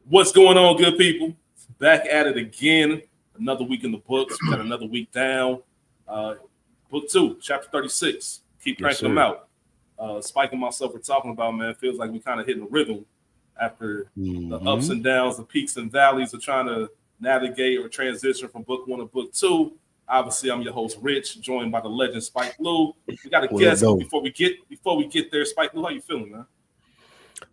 What's going on, good people? Back at it again. Another week in the books. We got another week down. Book 2, chapter 36. Keep cranking them out. Spike and myself were talking about, man, it feels like we kind of hitting a rhythm after the ups and downs, the peaks and valleys of trying to navigate or transition from book 1 to book 2. Obviously, I'm your host, Rich, joined by the legend Spike Lou. We got a guest, but before we get there, Spike Lou, how you feeling, man?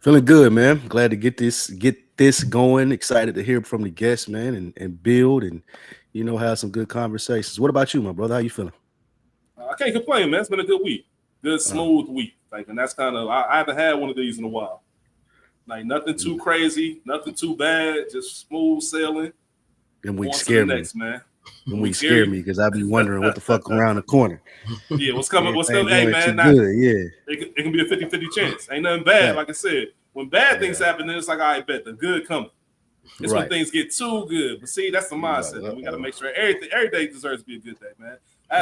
Feeling good, man. Glad to get this going. Excited to hear from the guests, man, and build and have some good conversations. What about you, my brother? How you feeling? I can't complain, man. It's been a good week, good smooth week. And that's kind of I haven't had one of these in a while. Like nothing too crazy, nothing too bad, just smooth sailing. And we scare me, man. And we scare me because I be wondering what the fuck around the corner. Yeah, what's coming? What's coming? Hey, man, good. Yeah, it can be a 50-50 chance. Ain't nothing bad. Like I said, when bad things happen, then it's like, I bet the good coming. It's when things get too good. But see, that's the mindset. Right. We got to make sure every day deserves to be a good day, man. I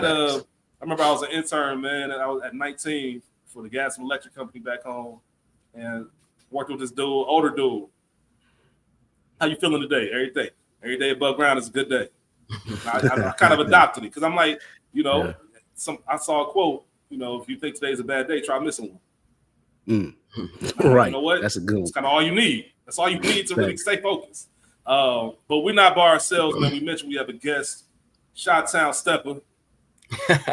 remember I was an intern, man, and I was at 19 for the gas and electric company back home, and worked with this dude, older dude. How you feeling today? Every day above ground is a good day. I kind of adopted it because I'm like, I saw a quote, if you think today's a bad day, try missing one. Right. You know what? That's a good one. That's kind of all you need. That's all you need to really stay focused. But we're not by ourselves, man. We mentioned we have a guest, Chi-Town Stepper,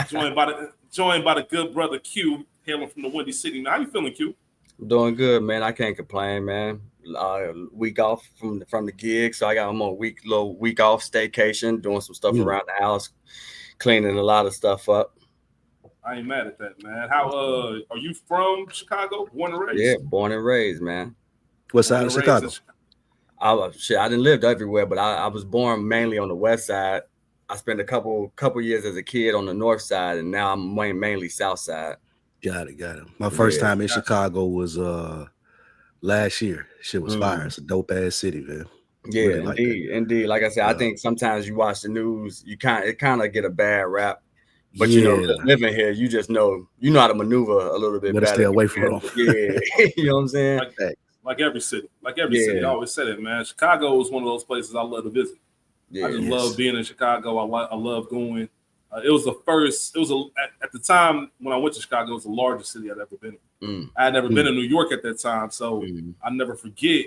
joined by the good brother Q, hailing from the Windy City. Now, how you feeling, Q? I'm doing good, man. I can't complain, man. Week off from the gig, so I'm on little week off staycation, doing some stuff around the house, cleaning a lot of stuff up. I ain't mad at that, man. How are you from Chicago? Born and raised? Yeah, born and raised, man. What side of Chicago? I didn't live everywhere, but I was born mainly on the west side. I spent a couple years as a kid on the north side, and now I'm mainly south side. Got it. My first time in Chicago was last year. Shit was fire. It's a dope ass city, man. Yeah, really indeed. Like I said, I think sometimes you watch the news, it kind of get a bad rap. But living here, you just know how to maneuver a little bit better. Stay away from them. Yeah, you know what I'm saying. Like every city, I always said it, man. Chicago is one of those places I love to visit. Yeah, I just love being in Chicago. I love going. It was at the time when I went to Chicago, it was the largest city I'd ever been in. I had never been in New York at that time, so I never forget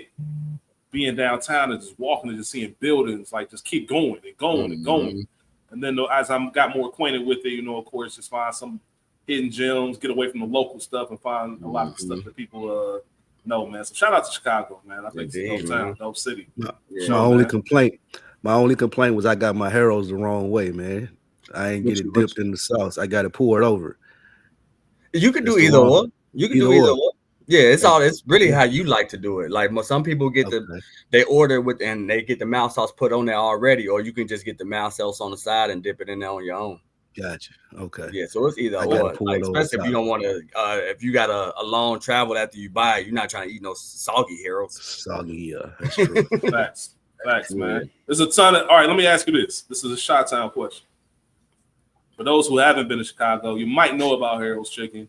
being downtown and just walking and just seeing buildings, like just keep going and going and going. And then as I got more acquainted with it, of course, just find some hidden gems, get away from the local stuff, and find a lot of the stuff that people know, man. So shout out to Chicago, man. I think it's a dope town, dope city. My only complaint was I got my arrows the wrong way, man. I ain't get it dipped in the sauce. I got to pour it over. You could do either one. You can do either one. Yeah, it's really how you like to do it. Like some people get they order and they get the mouth sauce put on there already, or you can just get the mouth sauce on the side and dip it in there on your own. Gotcha. Okay. Yeah, so it's either or. Like, especially if you don't want to, if you got a long travel after you buy it, you're not trying to eat no soggy heroes. Soggy, that's true. Facts, man. There's a ton of. All right, let me ask you this. This is a Chi-Town question. For those who haven't been to Chicago, you might know about Harold's Chicken,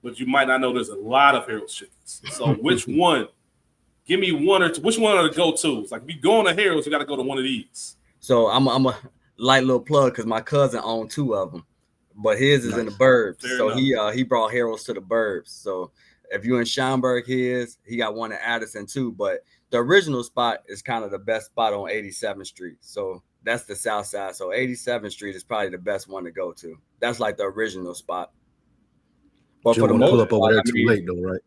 but you might not know there's a lot of Harold's Chickens. So which one? Give me one or two. Which one are the go-tos? Like if you go on to Harold's, you got to go to one of these. So I'm a light little plug because my cousin owned 2 of them, but his is in the burbs. So he brought Harold's to the burbs. So if you're in Schaumburg, he got one in Addison too. But the original spot is kind of the best spot on 87th Street. So that's the south side. So 87th Street is probably the best one to go to. That's like the original spot. But you don't want to pull up over there too late, though, right?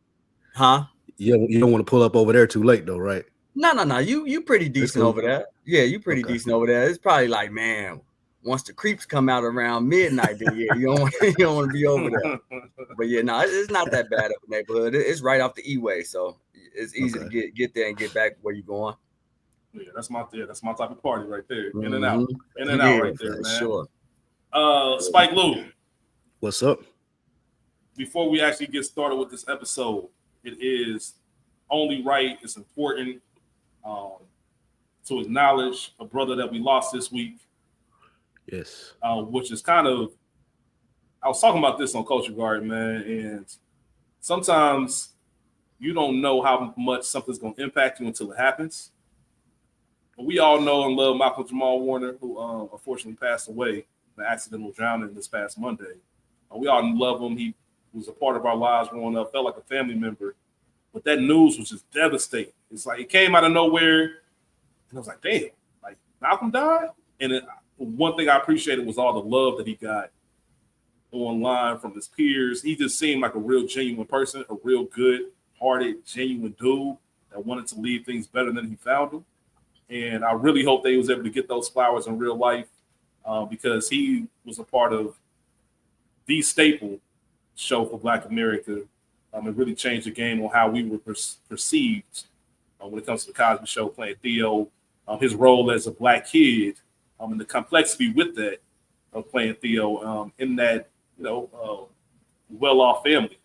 Huh? You don't want to pull up over there too late, though, right? No. You pretty decent over there. Yeah, you pretty decent over there. It's probably like, man, once the creeps come out around midnight, then you don't want to be over there. But yeah, no, it's not that bad of a neighborhood. It's right off the E-way, so it's easy to get there and get back where you're going. Yeah, that's my type of party right there. In and out right there, man. Sure. Spike Lou. What's up? Before we actually get started with this episode, it is only right, it's important to acknowledge a brother that we lost this week. Yes. Which is kind of, I was talking about this on Culture Guard, man, and sometimes you don't know how much something's going to impact you until it happens. But we all know and love Malcolm Jamal Warner, who unfortunately passed away in an accidental drowning this past Monday. We all love him. He was a part of our lives growing up, felt like a family member. But that news was just devastating. It's like it came out of nowhere, and I was like, damn, like Malcolm died? And one thing I appreciated was all the love that he got online from his peers. He just seemed like a real genuine person, a real good-hearted, genuine dude that wanted to leave things better than he found them. And I really hope that he was able to get those flowers in real life because he was a part of the staple show for Black America. It really changed the game on how we were perceived when it comes to the Cosby Show, playing Theo, his role as a Black kid, and the complexity with that of playing Theo in that, well-off family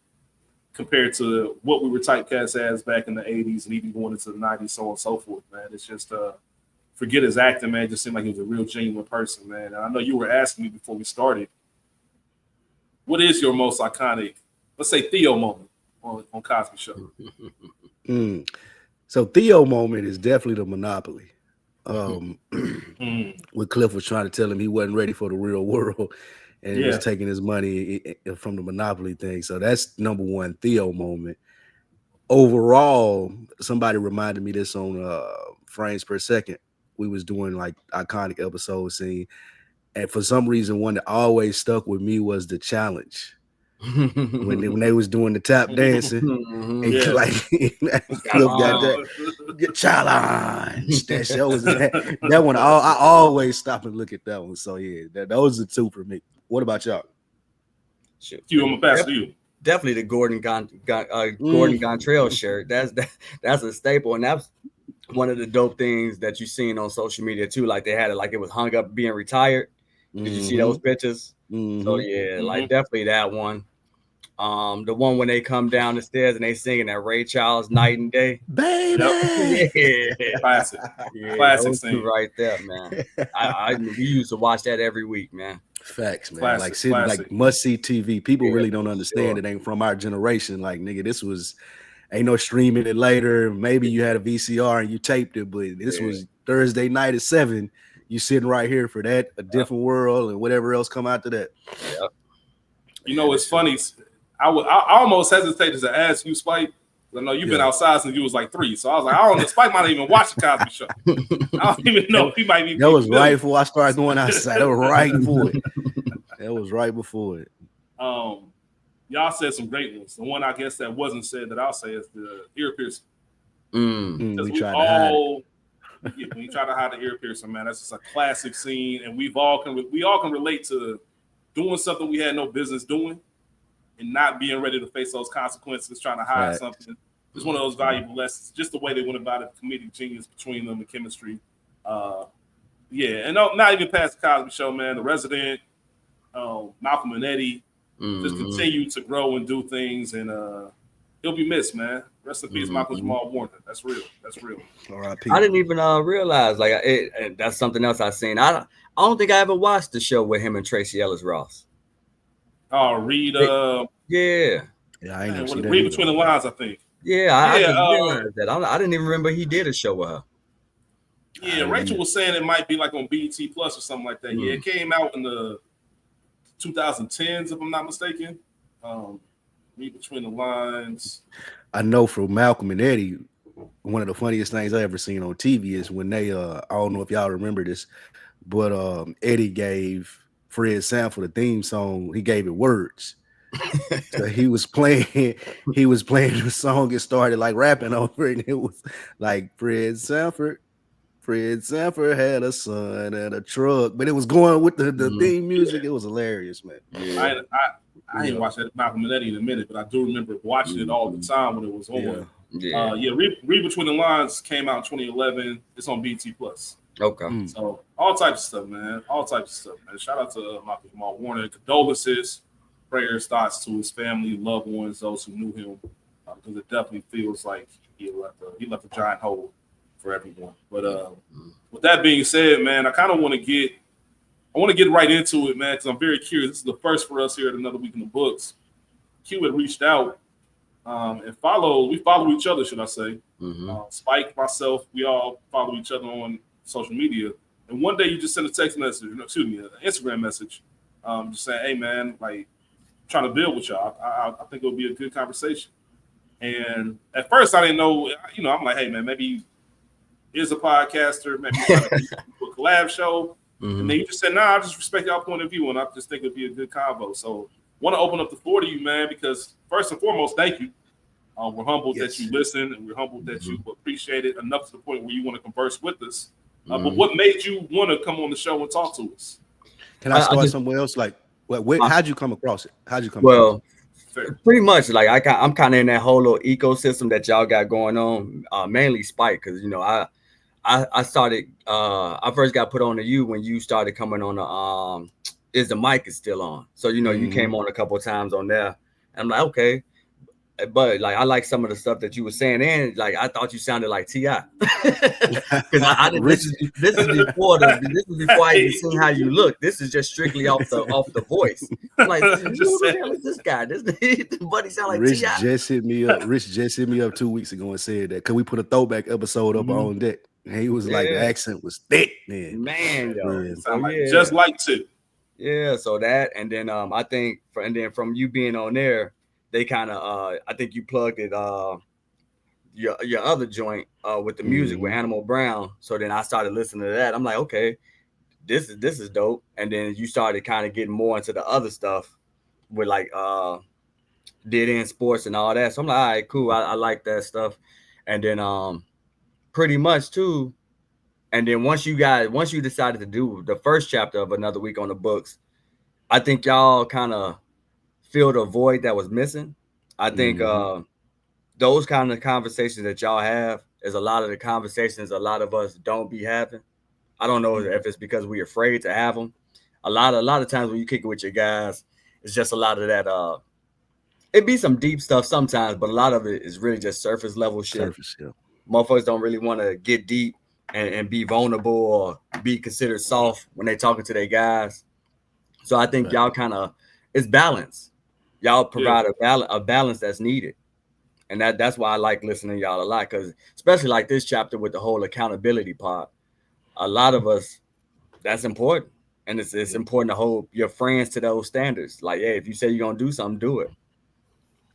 compared to what we were typecast as back in the 80s and even going into the 90s, so on and so forth, man. It's just, forget his acting, man. It just seemed like he was a real genuine person, man. And I know you were asking me before we started, what is your most iconic, let's say, Theo moment on Cosby Show? So Theo moment is definitely the Monopoly. When Cliff was trying to tell him he wasn't ready for the real world and he was taking his money from the Monopoly thing. So that's number one Theo moment. Overall, somebody reminded me this on Frames Per Second. We was doing like iconic episode scene. And for some reason, one that always stuck with me was the challenge. when they was doing the tap dancing, and like Cliff got that challenge. That show was that one. I always stop and look at that one. So yeah, those are two for me. What about y'all? Sure. I'm gonna pass to you. Definitely the Gordon Gontrell shirt. That's a staple, and that's one of the dope things that you seen on social media too. Like they had it like it was hung up being retired. Did you see those pictures? So yeah, like definitely that one. The one when they come down the stairs and they singing that Ray Charles Night and Day. Baby. Yeah. Classic. Yeah, Classic scene right there, man. We used to watch that every week, man. Facts, man. Classic, like sitting like must see TV. People really don't understand it ain't from our generation. Like, nigga, this was ain't no streaming it later. Maybe you had a VCR and you taped it, but this was Thursday night at 7. You sitting right here for that, A Different World, and whatever else come after that. Yep. You know, it's funny. I almost hesitated to ask you, Spike. I know you've been outside since you was like 3. So I was like, I don't know. Spike might not even watch the Cosby Show. I don't even know. He might be. That was right before I started going outside. That was right before it. That was right before it. Y'all said some great ones. The one I guess that wasn't said that I'll say is the ear piercing. We tried to hide it. When you try to hide the ear piercing, man, that's just a classic scene, and we all can relate to doing something we had no business doing, and not being ready to face those consequences, trying to hide something. It's one of those valuable lessons. Just the way they went about it, the comedic genius between them, the chemistry. And not even past the Cosby Show, man. The Resident, Malcolm and Eddie, just continue to grow and do things, and he'll be missed, man. Rest in peace, Malcolm Jamal Warner. That's real. That's real. R.I.P. I didn't even realize and that's something else I seen. I don't think I ever watched the show with him and Tracy Ellis Ross. Oh, Read. I ain't never seen that. Read Between the Lines, I think. I didn't realize that. I didn't even remember he did a show with her. Yeah, Rachel was saying it might be like on BET Plus or something like that. Yeah, it came out in the 2010s, if I'm not mistaken. Read Between the Lines. I know from Malcolm and Eddie, one of the funniest things I ever seen on TV is when they I don't know if y'all remember this, but Eddie gave Fred Sanford the theme song. He gave it words. So he was playing the song and started like rapping over it, and it was like Fred Sanford had a son and a truck, but it was going with the theme music. It was hilarious, man. Yeah. I ain't watched that Malcolm and Eddie in a minute, but I do remember watching it all the time when it was on. Read Between the Lines came out in 2011. It's on BET Plus. Okay. So all types of stuff, man. All types of stuff, man. Shout out to Malcolm Jamal Warner. Condolences, prayers, thoughts to his family, loved ones, those who knew him, because it definitely feels like he left a giant hole for everyone. But with that being said, man, I kind of want to get right into it, man, because I'm very curious. This is the first for us here at Another Week in the Books. Q had reached out And we follow each other, should I say. Spike, myself, we all follow each other on social media. And one day you just send a text message, an Instagram message, just saying, hey, man, like, trying to build with y'all. I think it'll be a good conversation. And at first I didn't know, I'm like, hey, man, maybe he is a podcaster, maybe he's trying to do a collab show. And then you just said, nah, I just respect y'all point of view, and I just think it'd be a good convo. So want to open up the floor to you, man, because first and foremost, thank you. We're humbled that you listen, and we're humbled that you appreciate it enough to the point where you want to converse with us. But what made you want to come on the show and talk to us? Can I start somewhere else? Like, how'd you come across it? Well, pretty much, like I'm kind of in that whole little ecosystem that y'all got going on. Mainly Spike, because I started. I first got put on to you when you started coming on the Is the Mic is Still On? So you came on a couple of times on there. And I'm like, okay. But like I like some of the stuff that you were saying, and like I thought you sounded like T.I. Because I didn't. This is before I even seen how you look. This is just strictly off the voice. I'm like, who the hell is this guy? This buddy sound like Rich T.I. just hit me up. Rich just hit me up 2 weeks ago and said that. Cause we put a throwback episode up on deck. And he was like, the accent was thick, man. Just like two. Yeah, so that, and then I think, from you being on there, they kind of I think you plugged it your other joint with the music with Animal Brown. So then I started listening to that. I'm like, okay, this is dope. And then you started kind of getting more into the other stuff with like Dead End Sports and all that. So I'm like, all right, cool. I like that stuff. And then pretty much too. And then once you decided to do the first chapter of Another Week on the Books, I think y'all kind of filled a void that was missing. I think those kind of conversations that y'all have is a lot of the conversations a lot of us don't be having. I don't know if it's because we're afraid to have them. A lot of times when you kick it with your guys, it's just a lot of that. It be some deep stuff sometimes, but a lot of it is really just surface level shit. Motherfuckers don't really want to get deep and be vulnerable or be considered soft when they talking to their guys. So I think y'all kind of, it's balance. Y'all provide a balance that's needed. And that's why I like listening to y'all a lot, because especially like this chapter with the whole accountability part, a lot of us, that's important. And it's important to hold your friends to those standards. Like, hey, if you say you're going to do something, do it.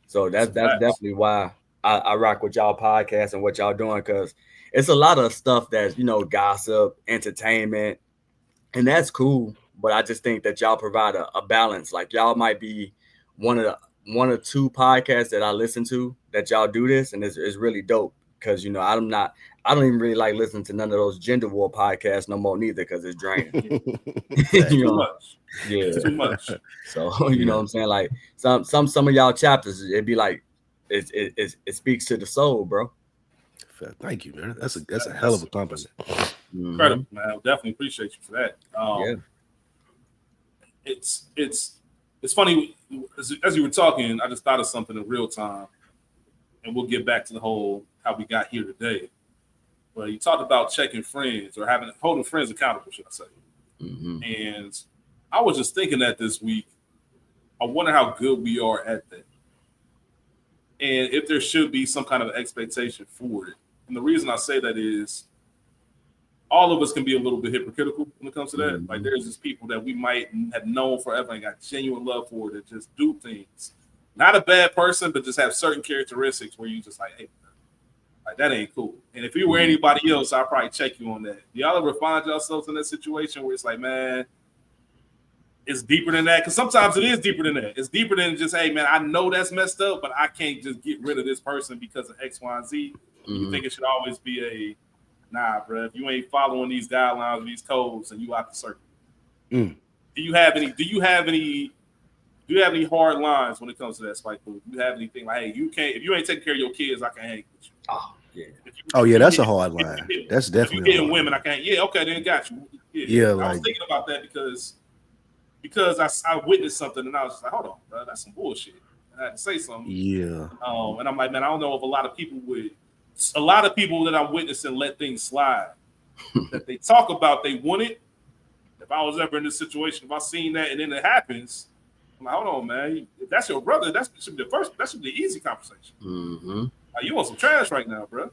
So that's definitely why I rock with y'all podcast and what y'all doing, because it's a lot of stuff that's, gossip, entertainment, and that's cool. But I just think that y'all provide a balance. Like y'all might be one or two podcasts that I listen to that y'all do this, and it's really dope. Because I don't even really like listening to none of those gender war podcasts no more neither, because it's draining. Too much. Yeah, it's too much. So you know what I'm saying? Like some of y'all chapters, it'd be like it speaks to the soul, bro. Thank you, man. That's a hell of a compliment. Incredible, man. I definitely appreciate you for that. It's funny as you were talking, I just thought of something in real time, and we'll get back to the whole how we got here today. But you talked about checking friends or holding friends accountable, should I say? And I was just thinking that this week, I wonder how good we are at that, and if there should be some kind of expectation for it. And the reason I say that is, all of us can be a little bit hypocritical when it comes to that. Like there's just people that we might have known forever and got genuine love for that just do things. Not a bad person, but just have certain characteristics where you just like, hey, like that ain't cool. And if you were anybody else, I'd probably check you on that. Do y'all ever find yourselves in that situation where it's like, man, it's deeper than that? Because sometimes it is deeper than that. It's deeper than just, hey, man, I know that's messed up, but I can't just get rid of this person because of X, Y, and Z. You think it should always be a, nah, bro, if you ain't following these guidelines, these codes, and you out the circle. Do you have any hard lines when it comes to that, Spike? Do you have anything like, hey, if you ain't taking care of your kids, I can't hang with you? Oh, yeah. That's a hard line. That's definitely. If you're getting women, I can't. Yeah, okay, then got you. Yeah, I was thinking about that because I witnessed something and I was just like, hold on, bro, that's some bullshit. I had to say something. Yeah. And I'm like, man, I don't know if a lot of people that I'm witnessing let things slide. That they talk about they want it. If I was ever in this situation, if I seen that and then it happens, Like, hold on, man. If that's your brother, that should be the easy conversation. Mm-hmm. Like, you want some trash right now, bro.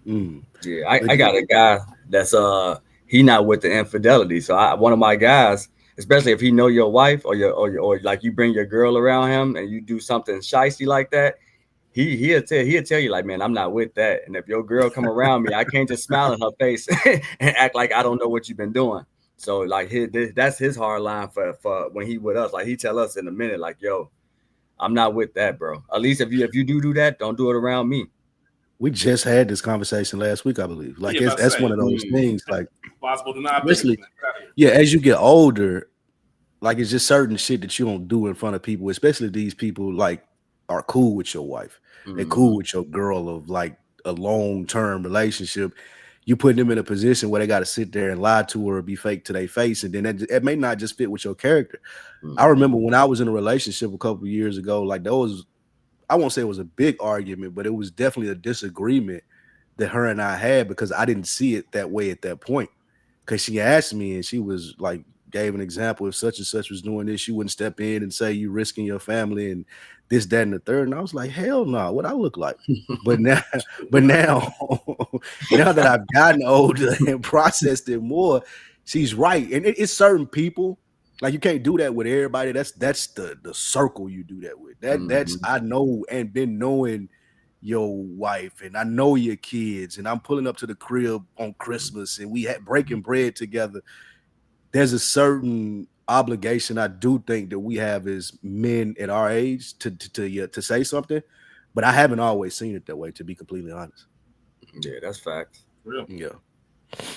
Yeah, I got a guy that's he not with the infidelity. So one of my guys, especially if he know your wife or like you bring your girl around him and you do something shicey like that, he'll tell you like, man, I'm not with that. And if your girl come around me, I can't just smile in her face and act like I don't know what you've been doing. So like that's his hard line for when he with us. Like he tell us in a minute, like, yo, I'm not with that, bro. At least if you do that, don't do it around me. We just had this conversation last week, I believe. Like that's one of those things. Like, possible to not especially, as you get older, like it's just certain shit that you don't do in front of people, especially these people like are cool with your wife. They're cool with your girl of like a long-term relationship. You put them in a position where they got to sit there and lie to her or be fake to their face, and then it may not just fit with your character. I remember when I was in a relationship a couple of years ago, like there was, I won't say it was a big argument, but it was definitely a disagreement that her and I had because I didn't see it that way at that point. Because she asked me and she was like, gave an example, if such and such was doing this, you wouldn't step in and say you risking your family and this, that, and the third. And I was like, hell no, what I look like. But now, now that I've gotten older and processed it more, she's right. And it's certain people. Like you can't do that with everybody. That's the circle you do that with. That's I know and been knowing your wife and I know your kids and I'm pulling up to the crib on Christmas and we had breaking bread together. There's a certain obligation I do think that we have as men at our age to say something, but I haven't always seen it that way, to be completely honest. Yeah, that's facts. Real. Yeah,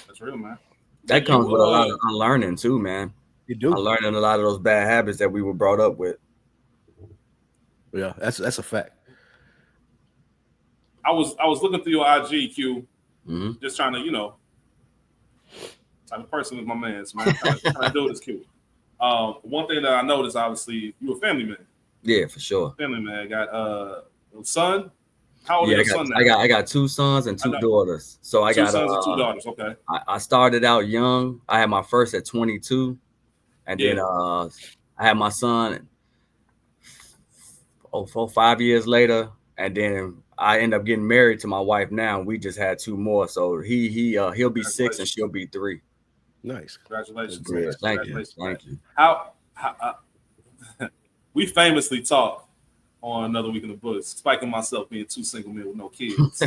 that's real, man. That comes with a lot of unlearning too, man. You do unlearning a lot of those bad habits that we were brought up with. Yeah, that's a fact. I was looking through your IG, Q, just trying to, type of person is my man's, man. Trying to do this, Q. One thing that I noticed, obviously, you a family man. Yeah, for sure. Family man. Got a son. How old is your son now? I got 2 sons and 2 daughters. So I got 2 sons and 2 daughters. Okay. I started out young. I had my first at 22, and then I had my son 5 years later, and then I end up getting married to my wife now. We just had 2 more, so he'll be 6 and she'll be 3. Nice. Congratulations. Yeah, thank you. How we famously talk on Another Week in the Books, Spike and myself being 2 single men with no kids.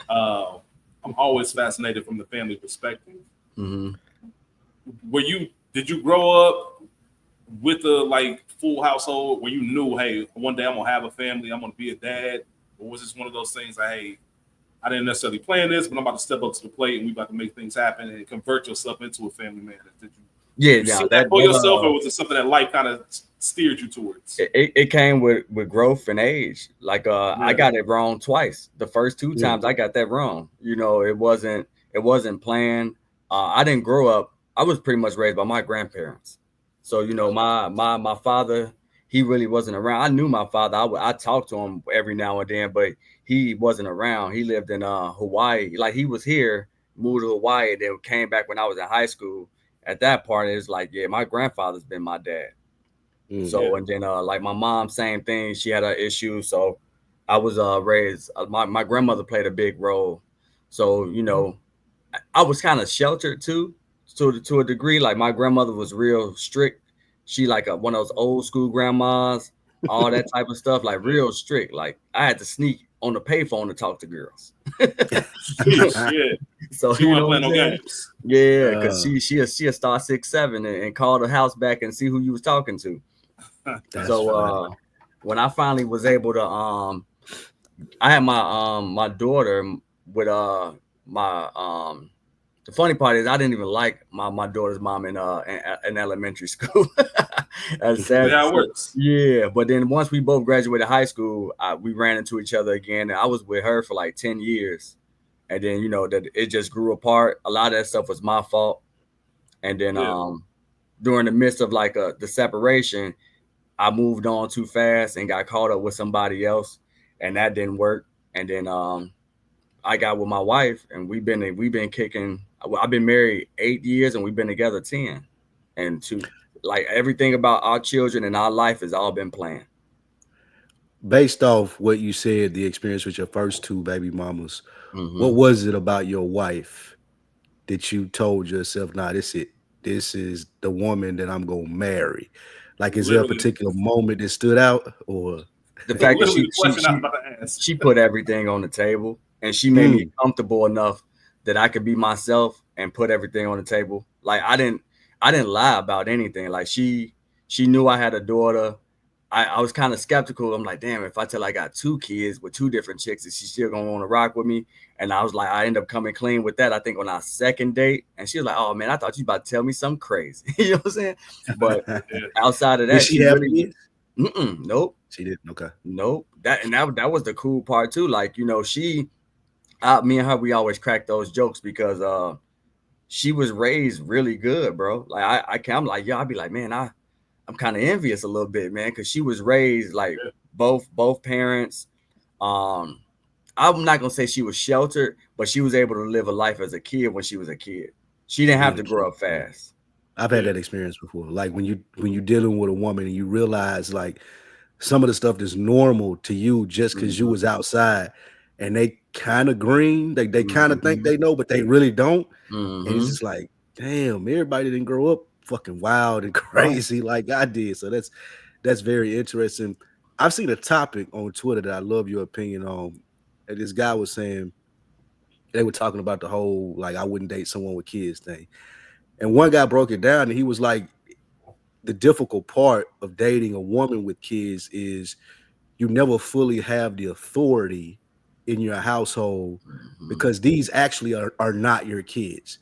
I'm always fascinated from the family perspective. Did you grow up with a full household where you knew, hey, one day I'm gonna have a family, I'm gonna be a dad? Or was this one of those things like, hey, I didn't necessarily plan this, but I'm about to step up to the plate and we about to make things happen and convert yourself into a family man? Did you see that for yourself, or was it something that life kind of steered you towards? It came with growth and age. I got it wrong twice. The first 2 times I got that wrong. It wasn't planned. I didn't grow up. I was pretty much raised by my grandparents. So my father, he really wasn't around. I knew my father. I talked to him every now and then, but he wasn't around. He lived in Hawaii. Like he was here, moved to Hawaii, and then came back when I was in high school. At that part, it's like, yeah, my grandfather's been my dad. So and then like my mom, same thing. She had an issue. So I was raised. My grandmother played a big role. So I was kind of sheltered too, to a degree. Like my grandmother was real strict. She like one of those old school grandmas, all that type of stuff, like real strict. Like I had to sneak on the payphone to talk to girls. So she wasn't playing no games. Yeah, because she'll start 6, 7 and call the house back and see who you was talking to. So when I finally was able to, I had my daughter with my the funny part is I didn't even like my daughter's mom in elementary school. That's sad. Yeah, it works. Yeah, but then once we both graduated high school, we ran into each other again, and I was with her for like 10 years. And then that it just grew apart. A lot of that stuff was my fault. And then during the midst of the separation, I moved on too fast and got caught up with somebody else, and that didn't work. And then I got with my wife, and we've been kicking. I've been married 8 years, and we've been together 10. And like everything about our children and our life has all been planned. Based off what you said, the experience with your first two baby mamas, what was it about your wife that you told yourself, nah, this is the woman that I'm gonna marry? Like, is there a particular moment that stood out, or the fact that she put everything on the table and she made me comfortable enough that I could be myself and put everything on the table? Like I didn't lie about anything. Like she knew I had a daughter. I was kind of skeptical. I'm like, damn, if I tell I got 2 kids with 2 different chicks, is she still gonna want to rock with me? And I was like, I ended up coming clean with that, I think, on our second date. And she was like, oh man, I thought you about to tell me something crazy. You know what I'm saying? But outside of that, she really kids? Nope. She didn't. Okay. Nope. That was the cool part too. Like, you know, me and her, we always crack those jokes because she was raised really good, bro. Like I'm like, yeah, I'd be like, man, I'm kind of envious a little bit, man, because she was raised like both parents. I'm not gonna say she was sheltered, but she was able to live a life as a kid when she was a kid. She didn't have to grow up fast. I've had that experience before. Like when you're dealing with a woman and you realize like some of the stuff that's normal to you just because you was outside, and they kind of green, they kind of think they know, but they really don't. And it's just like, damn, everybody didn't grow up fucking wild and crazy like I did. So that's very interesting. I've seen a topic on Twitter that I love your opinion on. And this guy was saying they were talking about the whole like I wouldn't date someone with kids thing. And one guy broke it down and he was like, the difficult part of dating a woman with kids is you never fully have the authority in your household because these actually are not your kids.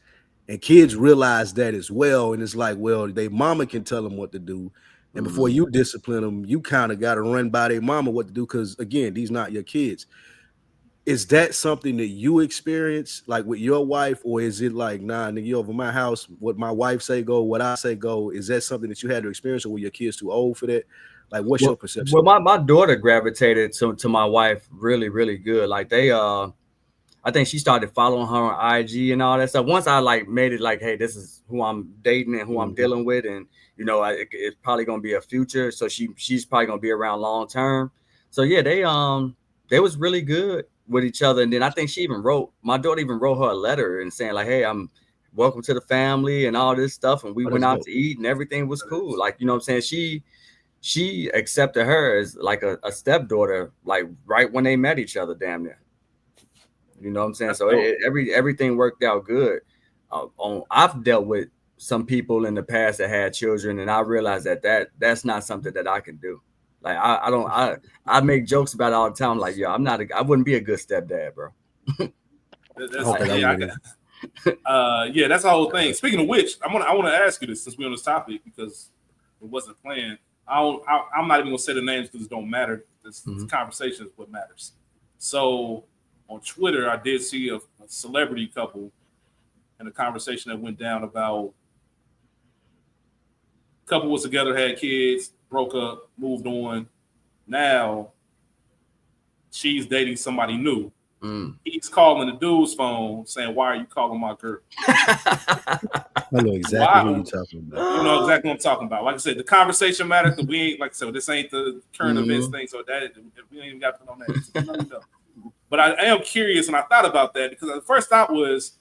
And kids realize that as well. And it's like, well, their mama can tell them what to do. And before you discipline them, you kind of got to run by their mama what to do. Because again, these not your kids. Is that something that you experience like with your wife? Or is it like, nah, nigga, you over my house, what my wife say go, what I say go? Is that something that you had to experience, or were your kids too old for that? Like, what's your perception? Well, my daughter gravitated to my wife really, really good. Like they I think she started following her on IG and all that stuff. Once I like made it like, hey, this is who I'm dating and who I'm dealing with, and you know, it's probably gonna be a future. So she's probably gonna be around long term. So yeah, they was really good with each other. And then I think my daughter even wrote her a letter and saying like, hey, I'm welcome to the family and all this stuff. And we went out to eat and everything was cool. Like, you know what I'm saying? She accepted her as like a stepdaughter, like right when they met each other, damn near. You know what I'm saying? So everything worked out good. I've dealt with some people in the past that had children, and I realized that's not something that I can do. Like I make jokes about it all the time. Like, yo, I wouldn't be a good stepdad, bro. Yeah, that's the whole thing. Speaking of which, I want to ask you this since we're on this topic because it wasn't planned. I'm not even gonna say the names because it don't matter. This conversation is what matters. So on Twitter, I did see a celebrity couple and a conversation that went down about couple was together, had kids, broke up, moved on. Now she's dating somebody new. He's calling the dude's phone saying, why are you calling my girl? I know exactly who you're talking about. You know exactly what I'm talking about. Like I said, the conversation matters, but we ain't, like I said, this ain't the current events thing, so that we ain't even got to put on that. No. But I am curious, and I thought about that because the first thought was,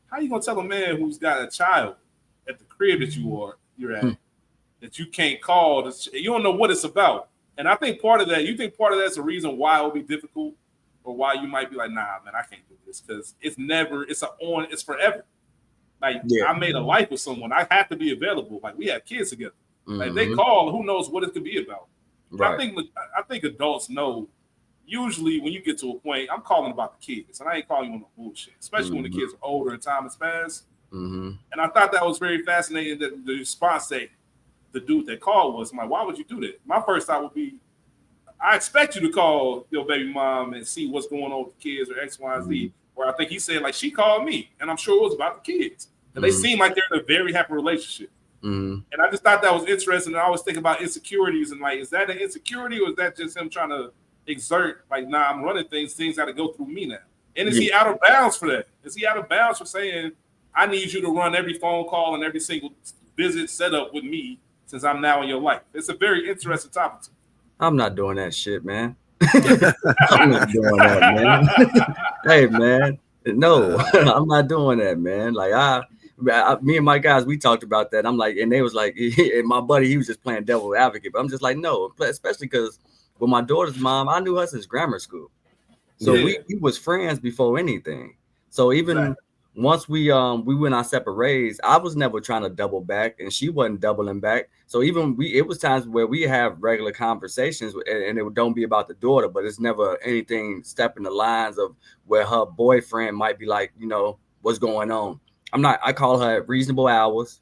how you gonna tell a man who's got a child at the crib that you're at that you can't call? You don't know what it's about, and I think part of that. You think part of that's a reason why it will be difficult, or why you might be like, nah, man, I can't do this because it's forever. Like I made a life with someone, I have to be available. Like we have kids together. Like they call, who knows what it could be about? Right. I think adults know. Usually, when you get to a point, I'm calling about the kids, and I ain't calling you on the bullshit, especially when the kids are older and time has passed. And I thought that was very fascinating. That the response that the dude that called was, "I'm like, why would you do that?" My first thought would be, I expect you to call your baby mom and see what's going on with the kids or X, Y, and Z. Where I think he said, like, she called me, and I'm sure it was about the kids. And they seem like they're in a very happy relationship. And I just thought that was interesting. And I always think about insecurities and like, is that an insecurity or is that just him trying to exert, like, nah, I'm running things got to go through me now? And is he out of bounds for that? Is he out of bounds for saying, I need you to run every phone call and every single visit set up with me since I'm now in your life? It's a very interesting topic. I'm not doing that shit, man. I'm not doing that, man. Hey, man. No, I'm not doing that, man. Like me and my guys, we talked about that. I'm like, and they was like, and my buddy, he was just playing devil's advocate. But I'm just like, no, especially because with my daughter's mom, I knew her since grammar school, so we was friends before anything. So even once we went our separate ways, I was never trying to double back, and she wasn't doubling back. So even it was times where we have regular conversations, and it don't be about the daughter, but it's never anything stepping the lines of where her boyfriend might be like, you know, what's going on. I call her at reasonable hours,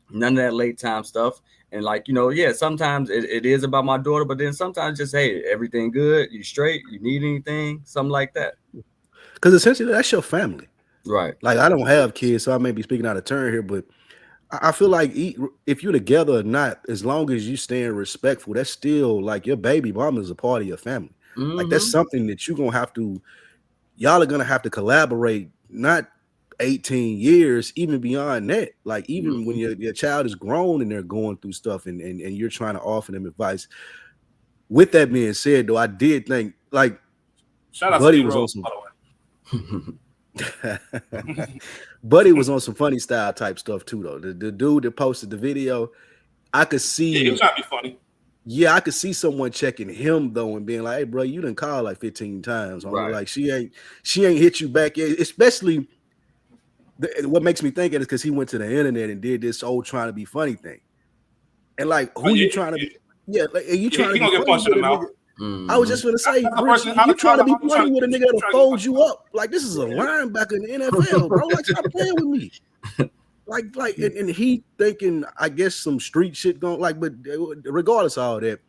none of that late time stuff. And like, you know, yeah, sometimes it is about my daughter, but then sometimes just, hey, everything good? You straight? You need anything? Something like that. Because essentially that's your family. Right. Like, I don't have kids, so I may be speaking out of turn here, but I feel like if you're together or not, as long as you staying respectful, that's still like your baby mama is a part of your family. Like, that's something that y'all are gonna have to collaborate, not 18 years, even beyond that. Like, even when your child is grown and they're going through stuff and you're trying to offer them advice. With that being said, though, I did think, like, shout out Buddy to was on some Buddy was on some funny style type stuff too, though. The dude that posted the video, I could see. Yeah, he was trying to be funny. Yeah, I could see someone checking him though and being like, "Hey, bro, you done called like 15 times. Right. Like she ain't hit you back yet." Especially, what makes me think it is because he went to the internet and did this old trying to be funny thing. And like, who you trying to be? Yeah, like, are you trying to be funny with a nigga? I was just gonna say, Rich, you trying to be funny with a nigga that'll fold you up. Like, this is a linebacker in the NFL, bro. Like, stop playing with me. Like, and he thinking, I guess, some street shit going, like, but regardless of all that,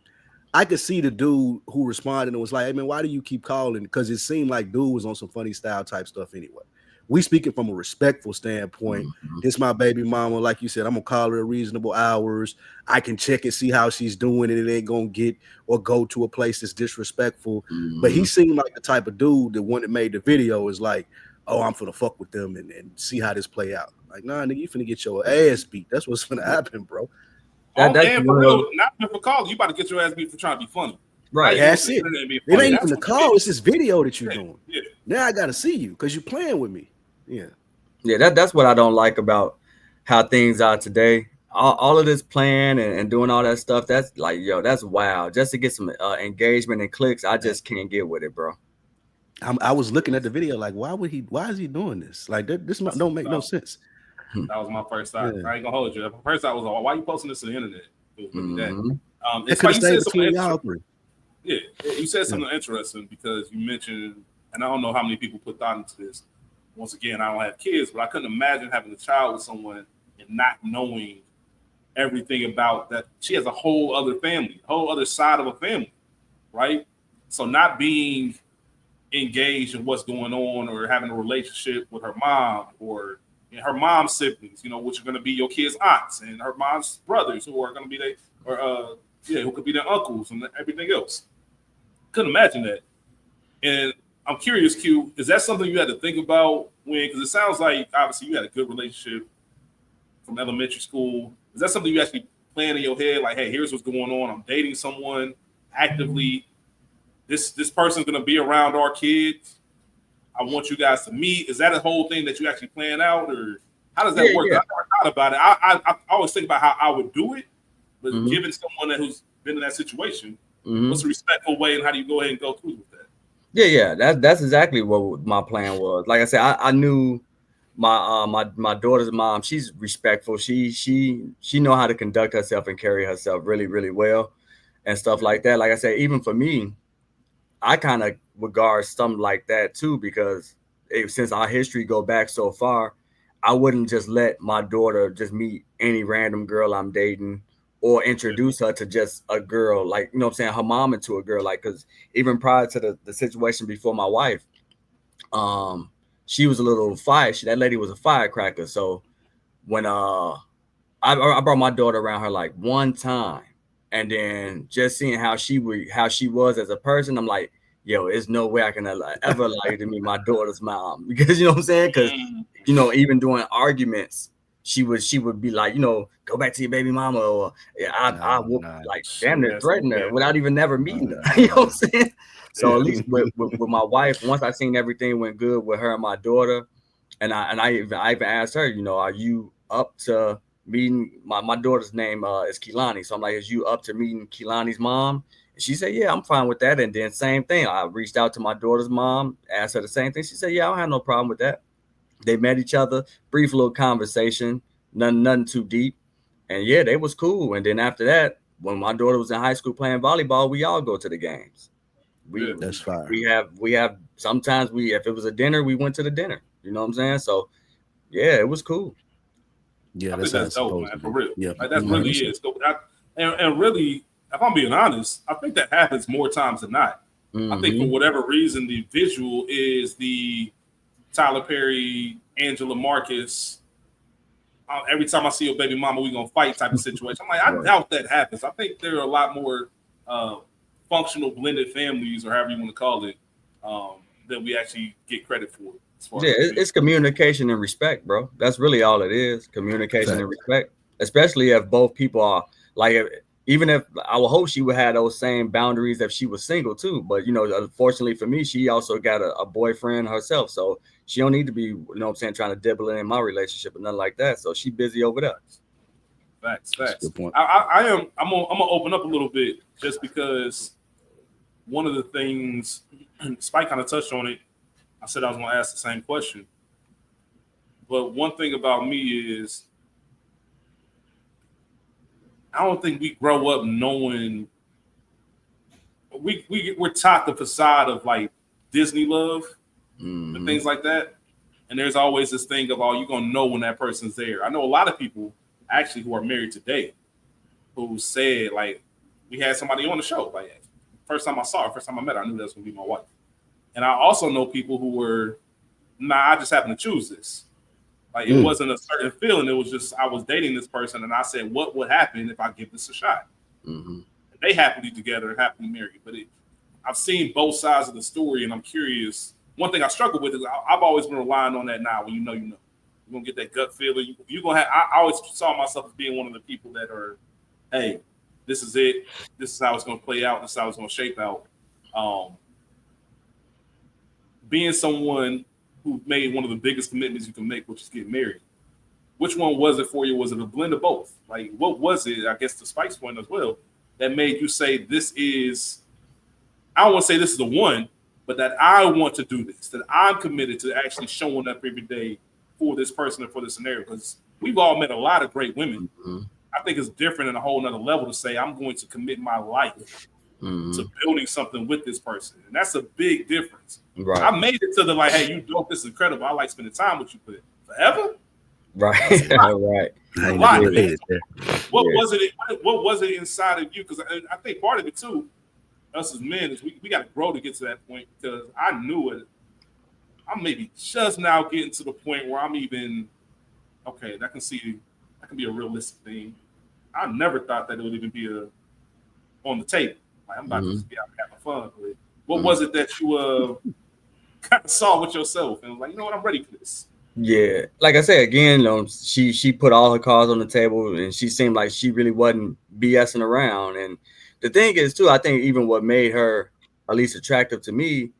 I could see the dude who responded and was like, "Hey man, why do you keep calling?" Because it seemed like dude was on some funny style type stuff anyway. We speaking from a respectful standpoint. This my baby mama, like you said. I'm gonna call her at reasonable hours. I can check and see how she's doing, and it ain't gonna get or go to a place that's disrespectful. But he seemed like the type of dude that one that made the video is like, "Oh, I'm finna fuck with them and see how this play out." Like, nah, nigga, you finna get your ass beat. That's what's finna happen, bro. And for real, not for calls. You about to get your ass beat for trying to be funny. Right, that's it. It ain't even the call. It's this video that you're doing. Yeah. Now I gotta see you because you're playing with me. Yeah, that's what I don't like about how things are today. All of this playing and doing all that stuff, that's like, yo, that's wild. Just to get some engagement and clicks, I just can't get with it, bro. I was looking at the video like, why is he doing this? Like, this don't make no sense. That was my first thought. I ain't gonna hold you. The first thought was, why are you posting this to the internet? It was really that. It's like you said something interesting. Yeah, you said something interesting because you mentioned, and I don't know how many people put thought into this. Once again, I don't have kids, but I couldn't imagine having a child with someone and not knowing everything about that. She has a whole other family, a whole other side of a family, right? So not being engaged in what's going on or having a relationship with her mom or her mom's siblings, you know, which are going to be your kids' aunts and her mom's brothers who are going to be who could be their uncles and everything else. Couldn't imagine that. And I'm curious, Q, is that something you had to think about because it sounds like obviously you had a good relationship from elementary school. Is that something you actually plan in your head? Like, hey, here's what's going on. I'm dating someone actively. This person's going to be around our kids. I want you guys to meet. Is that a whole thing that you actually plan out, or how does that work? Yeah. I never thought about it. I always think about how I would do it, but given someone who's been in that situation, what's a respectful way and how do you go ahead and go through with that? Yeah, that's exactly what my plan was. Like I said, I knew my daughter's mom. She's respectful. She know how to conduct herself and carry herself really, really well, and stuff like that. Like I said, even for me, I kind of regard something like that too, because since our history go back so far, I wouldn't just let my daughter just meet any random girl I'm dating or introduce her to just a girl, like, you know what I'm saying, her mom into a girl. Like, because even prior to the situation before my wife, she was a little that lady was a firecracker. So when I brought my daughter around her like one time, and then just seeing how she was as a person, I'm like, yo, there's no way I can ever allow you to meet my daughter's mom, because you know what I'm saying? Because, you know, even doing arguments, she would be like, go back to your baby mama, or I would like damn near threaten her without even never meeting her. You know what I'm saying? So at least with my wife, once I seen everything went good with her and my daughter, and I even asked her, are you up to meeting my daughter's name is Keelani. So I'm like, is you up to meeting Keelani's mom? And she said, yeah, I'm fine with that. And then same thing, I reached out to my daughter's mom, asked her the same thing. She said, yeah, I don't have no problem with that. They met each other, brief little conversation, nothing too deep. And yeah, they was cool. And then after that, when my daughter was in high school playing volleyball, we all go to the games. That's fine. We have sometimes if it was a dinner, we went to the dinner. You know what I'm saying? So yeah, it was cool. Yeah, I think that's dope, man, for real. Yeah, like, that's really is. And really, if I'm being honest, I think that happens more times than not. I think for whatever reason, the visual is the Tyler Perry, Angela Marcus. Every time I see your baby mama, we gonna fight type of situation. I'm like, I doubt that happens. I think there are a lot more functional blended families, or however you want to call it, that we actually get credit for. Yeah, it's communication and respect, bro. That's really all it is. Communication and respect, especially if both people are like, even if I would hope she would have those same boundaries if she was single too. But unfortunately for me, she also got a boyfriend herself, so she don't need to be, trying to dibble in my relationship or nothing like that. So she busy over there. Facts. Good point. I'm gonna open up a little bit just because one of the things Spike kind of touched on it. I said I was going to ask the same question. But one thing about me is I don't think we grow up knowing we're taught the facade of like Disney love and things like that. And there's always this thing of, you're going to know when that person's there. I know a lot of people actually who are married today who said, like, we had somebody on the show. Like, first time I saw her, first time I met her, I knew that was going to be my wife. And I also know people who were, I just happened to choose this. Like, it wasn't a certain feeling. It was just, I was dating this person and I said, what would happen if I give this a shot? And they happily together and happily married. But I've seen both sides of the story, and I'm curious. One thing I struggle with is I've always been relying on that now. When you know. You're going to get that gut feeling. You're going to have, I always saw myself as being one of the people that are, hey, this is it. This is how it's going to play out. This is how it's going to shape out. Being someone who made one of the biggest commitments you can make, which is get married. Which one was it for you? Was it a blend of both? Like, what was it, I guess to Spike's point as well, that made you say this is, I don't want to say this is the one, but that I want to do this, that I'm committed to actually showing up every day for this person and for this scenario? Because we've all met a lot of great women. I think it's different in a whole nother level to say I'm going to commit my life to building something with this person. And that's a big difference. Right. I made it to the like, hey, you dope, this is incredible. I like spending time with you, but forever? Right. Right. What was it inside of you? Because I think part of it too, us as men, is we got to grow to get to that point, because I knew it. I'm maybe just now getting to the point where I'm even, okay, that can be a realistic thing. I never thought that it would even be on the table. Like, I'm about to just be out having fun. But what was it that you kind of saw with yourself and was like, you know what, I'm ready for this? Yeah, like I said again, she put all her cards on the table, and she seemed like she really wasn't BSing around. And the thing is too, I think even what made her at least attractive to me,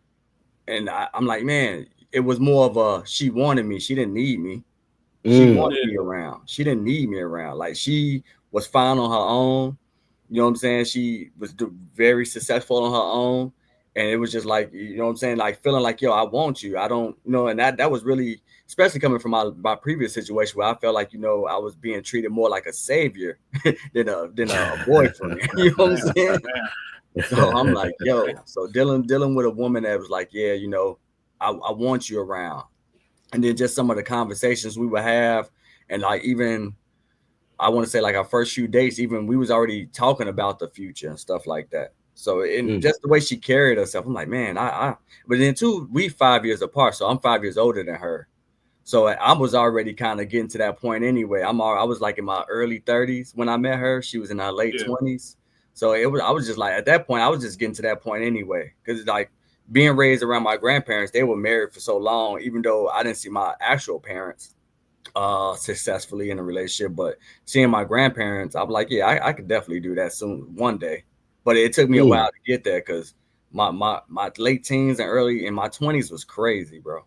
and I'm like, man, it was more of she wanted me. She didn't need me. She wanted me around. She didn't need me around. Like, she was fine on her own. You know what I'm saying? She was very successful on her own. And it was just like, you know what I'm saying? Like, feeling like, yo, I want you. I don't, and that was really, especially coming from my previous situation where I felt like, I was being treated more like a savior than a boyfriend. You know what I'm saying? So I'm like, yo, so dealing with a woman that was like, yeah, I want you around. And then just some of the conversations we would have, and like, even I want to say, like, our first few dates, even we was already talking about the future and stuff like that. So just the way she carried herself, I'm like, man, but then too, we 5 years apart. So I'm 5 years older than her. So I was already kind of getting to that point anyway. I was like in my early 30s when I met her. She was in her late 20s. So I was just like, at that point, I was just getting to that point anyway. Cause like, being raised around my grandparents, they were married for so long, even though I didn't see my actual parents. successfully in a relationship. But seeing my grandparents, I'm like, yeah, I could definitely do that soon one day. But it took me a while to get there because my late teens and early in my 20s was crazy, bro.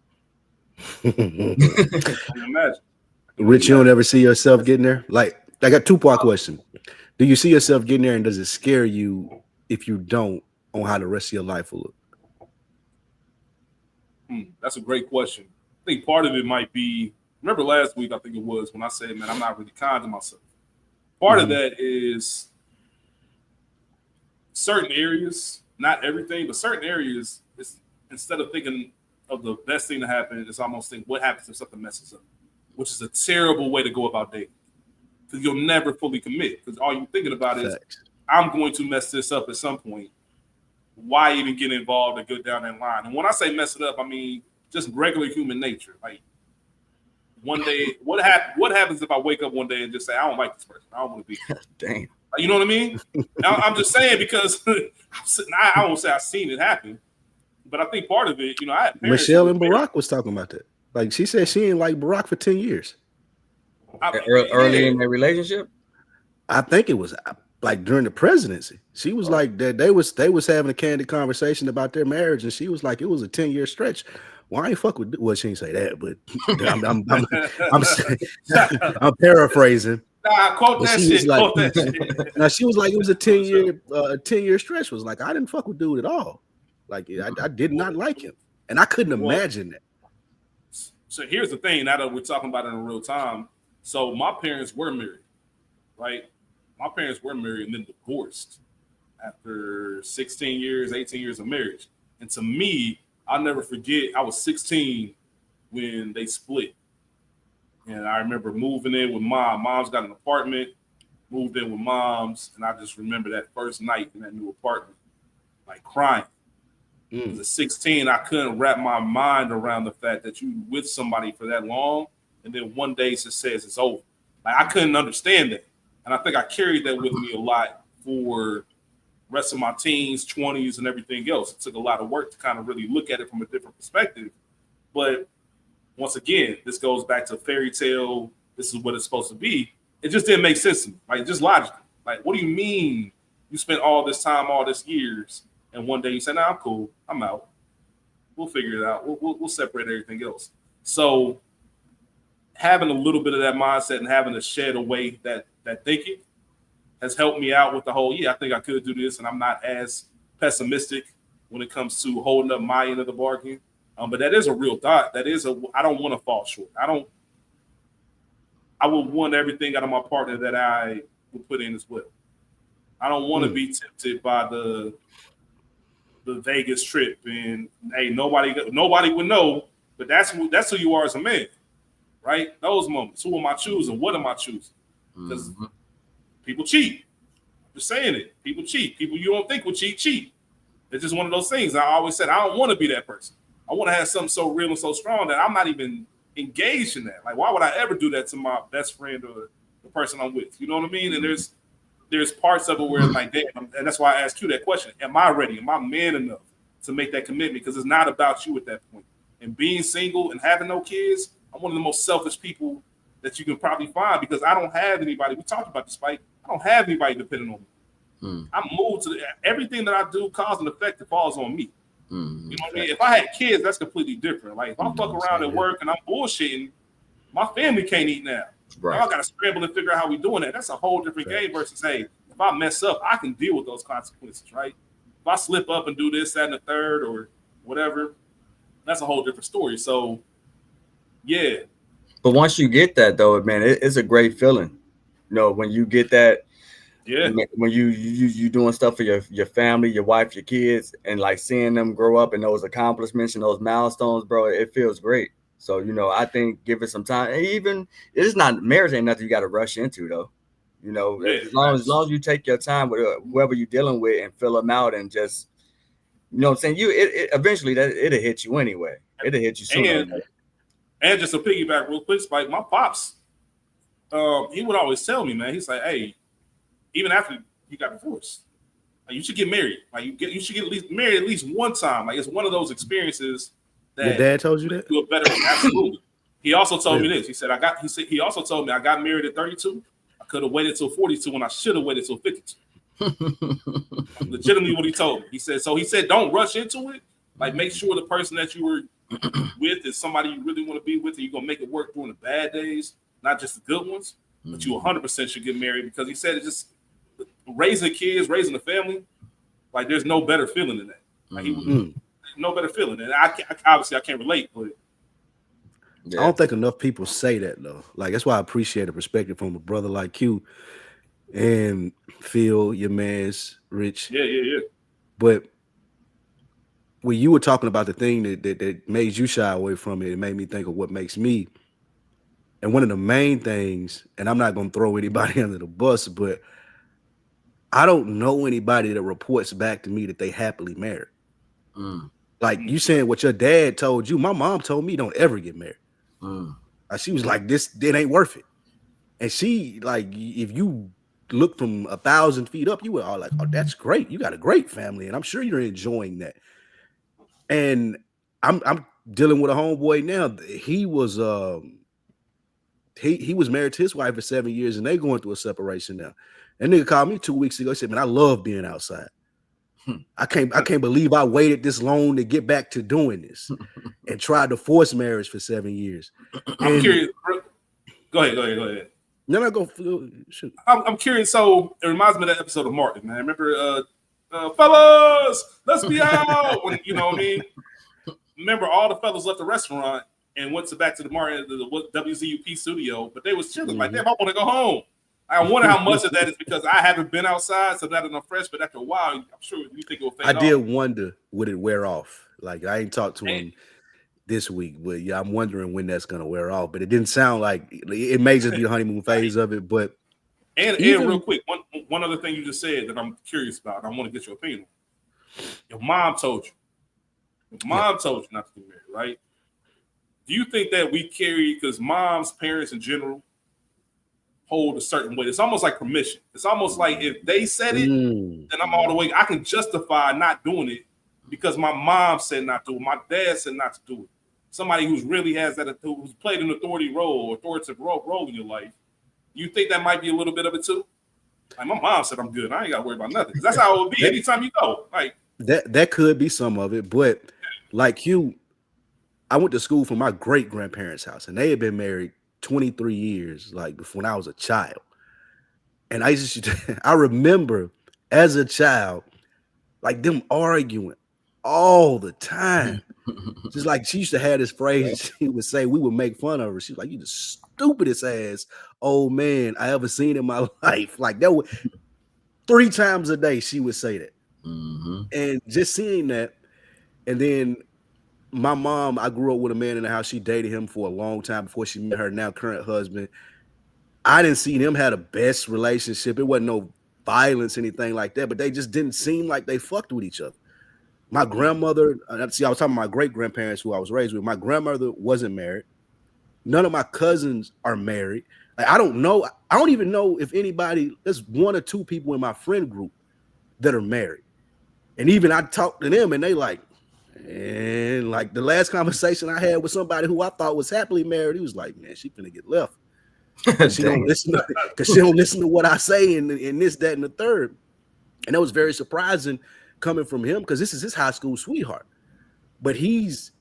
I can imagine. Rich, you don't ever see yourself getting there? Like, I got two-part question. Do you see yourself getting there, and does it scare you if you don't, on how the rest of your life will look? That's a great question. I think part of it might be, remember last week, I think it was, when I said, man, I'm not really kind to myself. Part of that is certain areas, not everything, but certain areas, it's, instead of thinking of the best thing to happen, it's almost think, what happens if something messes up? Which is a terrible way to go about dating. Because you'll never fully commit. Because all you're thinking about is, I'm going to mess this up at some point. Why even get involved and go down that line? And when I say mess it up, I mean just regular human nature. Like, one day, what happens if I wake up one day and just say, I don't like this person, I don't want to be here. Damn. You know what I mean? I'm just saying, because I won't say I've seen it happen, but I think part of it, I had Michelle and Barack was talking about that. Like, she said she ain't like Barack for 10 years. Early in their relationship? I think it was like during the presidency. She was like that they was having a candid conversation about their marriage, and she was like, it was a 10-year stretch. Well, I ain't fuck with. Well, she didn't say that, but I'm paraphrasing. Nah, quote that shit. Like, quote that shit. Now she was like, it was a 10-year stretch. Was like, I didn't fuck with dude at all. Like, I did not like him, and I couldn't imagine that. So here's the thing. Now that we're talking about it in real time, so my parents were married, right? My parents were married and then divorced after 16 years, 18 years of marriage. And to me, I'll never forget, I was 16 when they split. And I remember moving in with mom. Mom's got an apartment, moved in with mom's. And I just remember that first night in that new apartment, like crying. At 16, I couldn't wrap my mind around the fact that you with somebody for that long, and then one day it just says it's over. Like, I couldn't understand that. And I think I carried that with me a lot for the rest of my teens, 20s, and everything else. It took a lot of work to kind of really look at it from a different perspective. But once again, this goes back to fairy tale. This is what it's supposed to be. It just didn't make sense to me. Like, just logically. Like, what do you mean you spent all this time, all this years, and one day you say, nah, I'm cool. I'm out. We'll figure it out. We'll separate everything else. So having a little bit of that mindset and having to shed away that thinking has helped me out with the whole, I think I could do this, and I'm not as pessimistic when it comes to holding up my end of the bargain. But that is a real thought. I don't want to fall short. I would want everything out of my partner that I would put in as well. I don't want to be tempted by the Vegas trip and, hey, nobody would know, but that's who you are as a man, right? Those moments. Who am I choosing? What am I choosing? Because people cheat. I'm just saying it. People cheat. People you don't think will cheat. It's just one of those things. I always said I don't want to be that person. I want to have something so real and so strong that I'm not even engaged in that. Like, why would I ever do that to my best friend or the person I'm with? You know what I mean? And there's parts of it where it's like, damn, and that's why I asked you that question. Am I ready? Am I man enough to make that commitment? Because it's not about you at that point. And being single and having no kids, I'm one of the most selfish people that you can probably find, because I don't have anybody. We talked about this, Spike. I don't have anybody depending on me. I'm moved to everything that I do, cause and effect, it falls on me. You know what I mean? If I had kids, that's completely different. Like, if I fuck around at work and I'm bullshitting, my family can't eat now. Right. Now I got to scramble and figure out how we doing that. That's a whole different game versus, hey, if I mess up, I can deal with those consequences, right? If I slip up and do this, that, and the third, or whatever, that's a whole different story. So, yeah. But once you get that, though, man, it's a great feeling. You know, when you get that, when you doing stuff for your family, your wife, your kids, and like seeing them grow up and those accomplishments and those milestones, bro, it feels great. So, I think give it some time. And even it's not, marriage ain't nothing you got to rush into, though. As long as you take your time with whoever you're dealing with and fill them out and just, what I'm saying, eventually it'll hit you anyway. It'll hit you sooner. And just to piggyback real quick, Spike, my pops, he would always tell me, man, he's like, hey, even after you got divorced, like, you should get married. Like, you should get married at least one time. Like, it's one of those experiences that your dad told you that? You a better, absolutely. He also told me this. He said, he also told me I got married at 32. I could have waited till 42 when I should have waited till 52. Legitimately what he told me. He said, don't rush into it. Like, make sure the person that you were with is somebody you really want to be with, and you're going to make it work during the bad days, not just the good ones. But you 100% should get married, because he said it's just raising kids, raising a family, like, there's no better feeling than that. Like, no better feeling. And I can't relate, but I don't think enough people say that, though. Like, that's why I appreciate a perspective from a brother like you and Phil, your man's Rich. Yeah. But when you were talking about the thing that made you shy away from it, it made me think of what makes me. And one of the main things, and I'm not going to throw anybody under the bus, but I don't know anybody that reports back to me that they happily married. Like, you saying what your dad told you, my mom told me don't ever get married. She was like, it ain't worth it. And she, like, if you look from 1,000 feet up, you were all like, oh, that's great. You got a great family, and I'm sure you're enjoying that. And I'm dealing with a homeboy now. He was he was married to his wife for 7 years, and they going through a separation now. And nigga called me 2 weeks ago. He said, man, I love being outside. I can't believe I waited this long to get back to doing this and tried to force marriage for 7 years. I'm curious. Go ahead. No, go shoot. I'm curious. So it reminds me of that episode of Martin, man. Remember, fellas, let's be out. When, you know what I mean? Remember, all the fellas left the restaurant and went back to the Martin, the WZUP studio, but they was chilling. Like, damn, I want to go home. I wonder how much of that is because I haven't been outside, so not enough fresh. But after a while, I'm sure you think it will fade off. I did wonder, would it wear off? Like, I ain't talked to him this week, but yeah, I'm wondering when that's gonna wear off. But it didn't sound like it may just be the honeymoon phase of it. But and real quick, one other thing you just said that I'm curious about, I want to get your opinion. Your mom told you. Your mom told you not to get married, right? Do you think that we carry, because moms, parents in general, hold a certain way? It's almost like permission. It's almost like if they said it, then I'm all the way. I can justify not doing it because my mom said not to. My dad said not to do it. Somebody who's really has that, who's played an authoritative role in your life. You think that might be a little bit of it too? Like, my mom said I'm good. I ain't got to worry about nothing. That's how it would be anytime you go. Like, that could be some of it, but like you, I went to school from my great grandparents' house, and they had been married 23 years, like before when I was a child. And I remember as a child, like them arguing all the time. Just like she used to have this phrase, she would say, we would make fun of her. She was like, you the stupidest ass old man I ever seen in my life. Like, that was 3 times a day she would say that. And just seeing that, and then my mom, I grew up with a man in the house. She dated him for a long time before she met her now current husband. I didn't see them have the best relationship. It wasn't no violence, anything like that, but they just didn't seem like they fucked with each other. My grandmother, I was talking about my great grandparents who I was raised with. My grandmother wasn't married. None of my cousins are married. Like, I don't even know if anybody, there's 1 or 2 people in my friend group that are married. And even I talked to them and they like, and like the last conversation I had with somebody who I thought was happily married, he was like, man, she finna get left. She don't listen because she don't listen to what I say and this, that, and the third. And that was very surprising coming from him because this is his high school sweetheart. But he's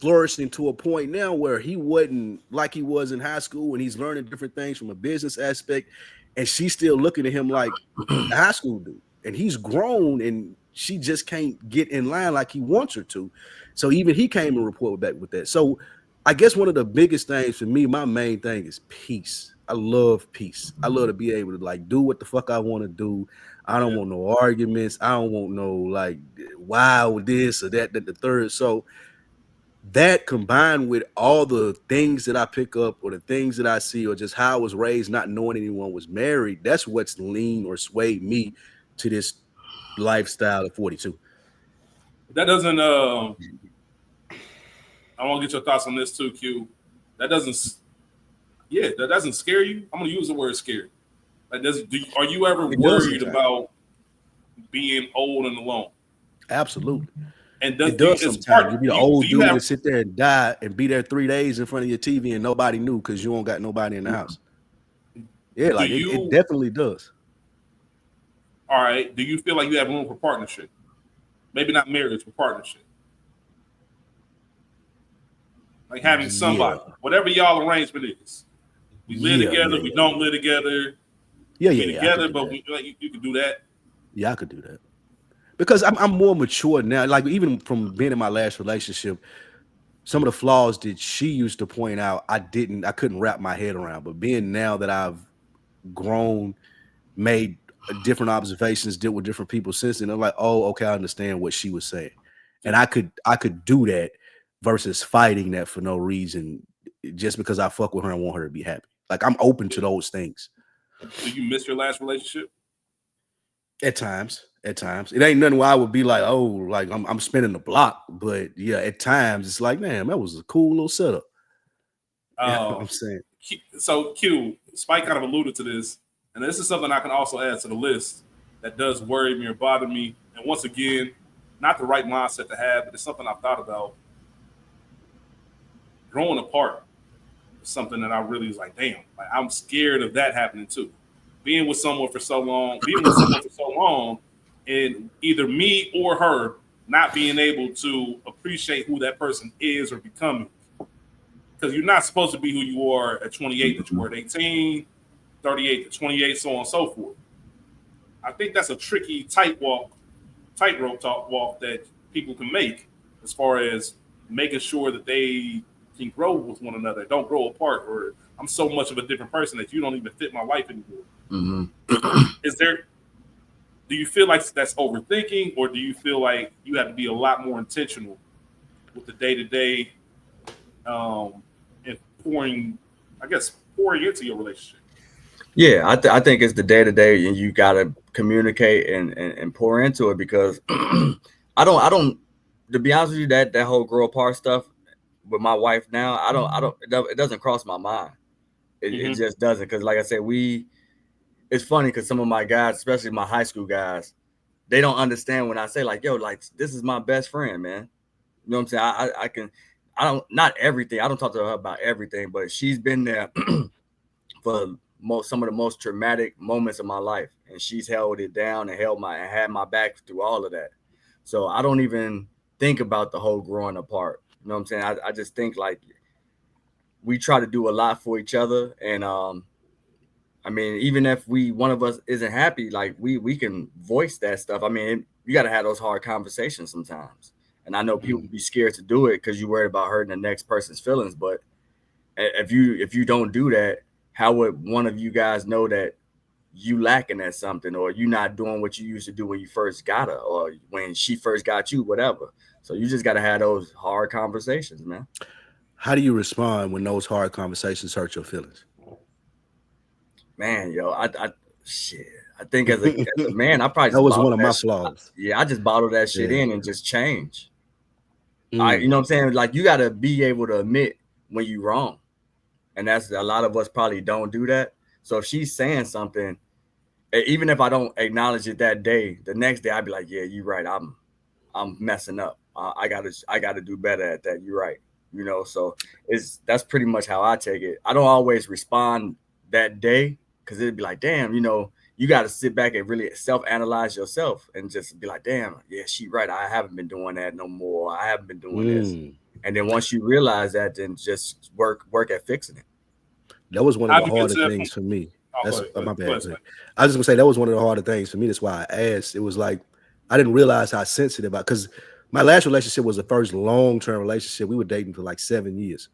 flourishing to a point now where he wasn't like he was in high school, and he's learning different things from a business aspect. And she's still looking at him like a high school dude. And he's grown, and she just can't get in line like he wants her to. So even he came and reported back with that. So I guess one of the biggest things for me, my main thing is peace. I love peace. I love to be able to like do what the fuck I want to do. I don't want no arguments. I don't want no like wow this or that, the third. So that combined with all the things that I pick up or the things that I see or just how I was raised, not knowing anyone was married, that's what's leaned or swayed me to this lifestyle at 42. That doesn't I want to get your thoughts on this too, Q. That doesn't scare you. I'm gonna use the word scary. Like, are you ever worried about being old and alone? Absolutely. And it does sometimes. You be the old dude that sit there and die and be there 3 days in front of your TV and nobody knew because you don't got nobody in the house. Yeah, like it definitely does. All right. Do you feel like you have room for partnership? Maybe not marriage, but partnership. Like having somebody, whatever y'all arrangement is. We live together, we don't live together. We together, but you can do that. Yeah, I could do that. Because I'm more mature now. Like even from being in my last relationship, some of the flaws that she used to point out, I couldn't wrap my head around. But being now that I've grown, made different observations, dealt with different people since then, I'm like, oh, okay, I understand what she was saying. And I could do that versus fighting that for no reason, just because I fuck with her and want her to be happy. Like I'm open to those things. Do you miss your last relationship? At times. It ain't nothing where I would be like, oh, like I'm spinning the block. But yeah, at times it's like, man, that was a cool little setup. You know what I'm saying? So Q, Spike kind of alluded to this, and this is something I can also add to the list that does worry me or bother me. And once again, not the right mindset to have, but it's something I've thought about. Growing apart is something that I really was like, damn, like I'm scared of that happening too. Being with someone for so long, and either me or her not being able to appreciate who that person is or becoming. Because you're not supposed to be who you are at 28 that you were at 18, 38 to 28, so on and so forth. I think that's a tricky tightrope walk that people can make as far as making sure that they can grow with one another, don't grow apart, or I'm so much of a different person that you don't even fit my life anymore. Mm-hmm. Do you feel like that's overthinking, or do you feel like you have to be a lot more intentional with the day-to-day and pouring into your relationship? Yeah, I think it's the day-to-day, and you got to communicate and pour into it, because I don't to be honest with you, that whole grow apart stuff with my wife now, it doesn't cross my mind. It just doesn't, because like I said, it's funny because some of my guys, especially my high school guys, they don't understand when I say like, yo, like this is my best friend, man. You know what I'm saying? Not everything. I don't talk to her about everything, but she's been there for some of the most traumatic moments of my life, and she's held it down and had my back through all of that. So I don't even think about the whole growing apart. You know what I'm saying? I just think like we try to do a lot for each other, and I mean, even if one of us isn't happy, like we can voice that stuff. I mean, you got to have those hard conversations sometimes. And I know people be scared to do it because you're worried about hurting the next person's feelings. But if you don't do that, how would one of you guys know that you lacking at something, or you not doing what you used to do when you first got her, or when she first got you, whatever? So you just got to have those hard conversations, man. How do you respond when those hard conversations hurt your feelings? Man, yo, I think as a man, I probably that was one of my flaws. I just bottle that shit in and just change. You know what I'm saying? Like you got to be able to admit when you're wrong, and that's a lot of us probably don't do that. So if she's saying something, even if I don't acknowledge it that day, the next day I'd be like, yeah, you're right. I'm messing up. I gotta do better at that. You're right. You know, so that's pretty much how I take it. I don't always respond that day, because it'd be like, damn, you know, you got to sit back and really self-analyze yourself and just be like, damn, yeah, she right. I haven't been doing that no more. I haven't been doing this. And then once you realize that, then just work at fixing it. That was one of the harder things for me. That's my bad. I was just gonna say that was one of the harder things for me. That's why I asked. It was like I didn't realize how sensitive because my last relationship was the first long-term relationship. We were dating for like 7 years.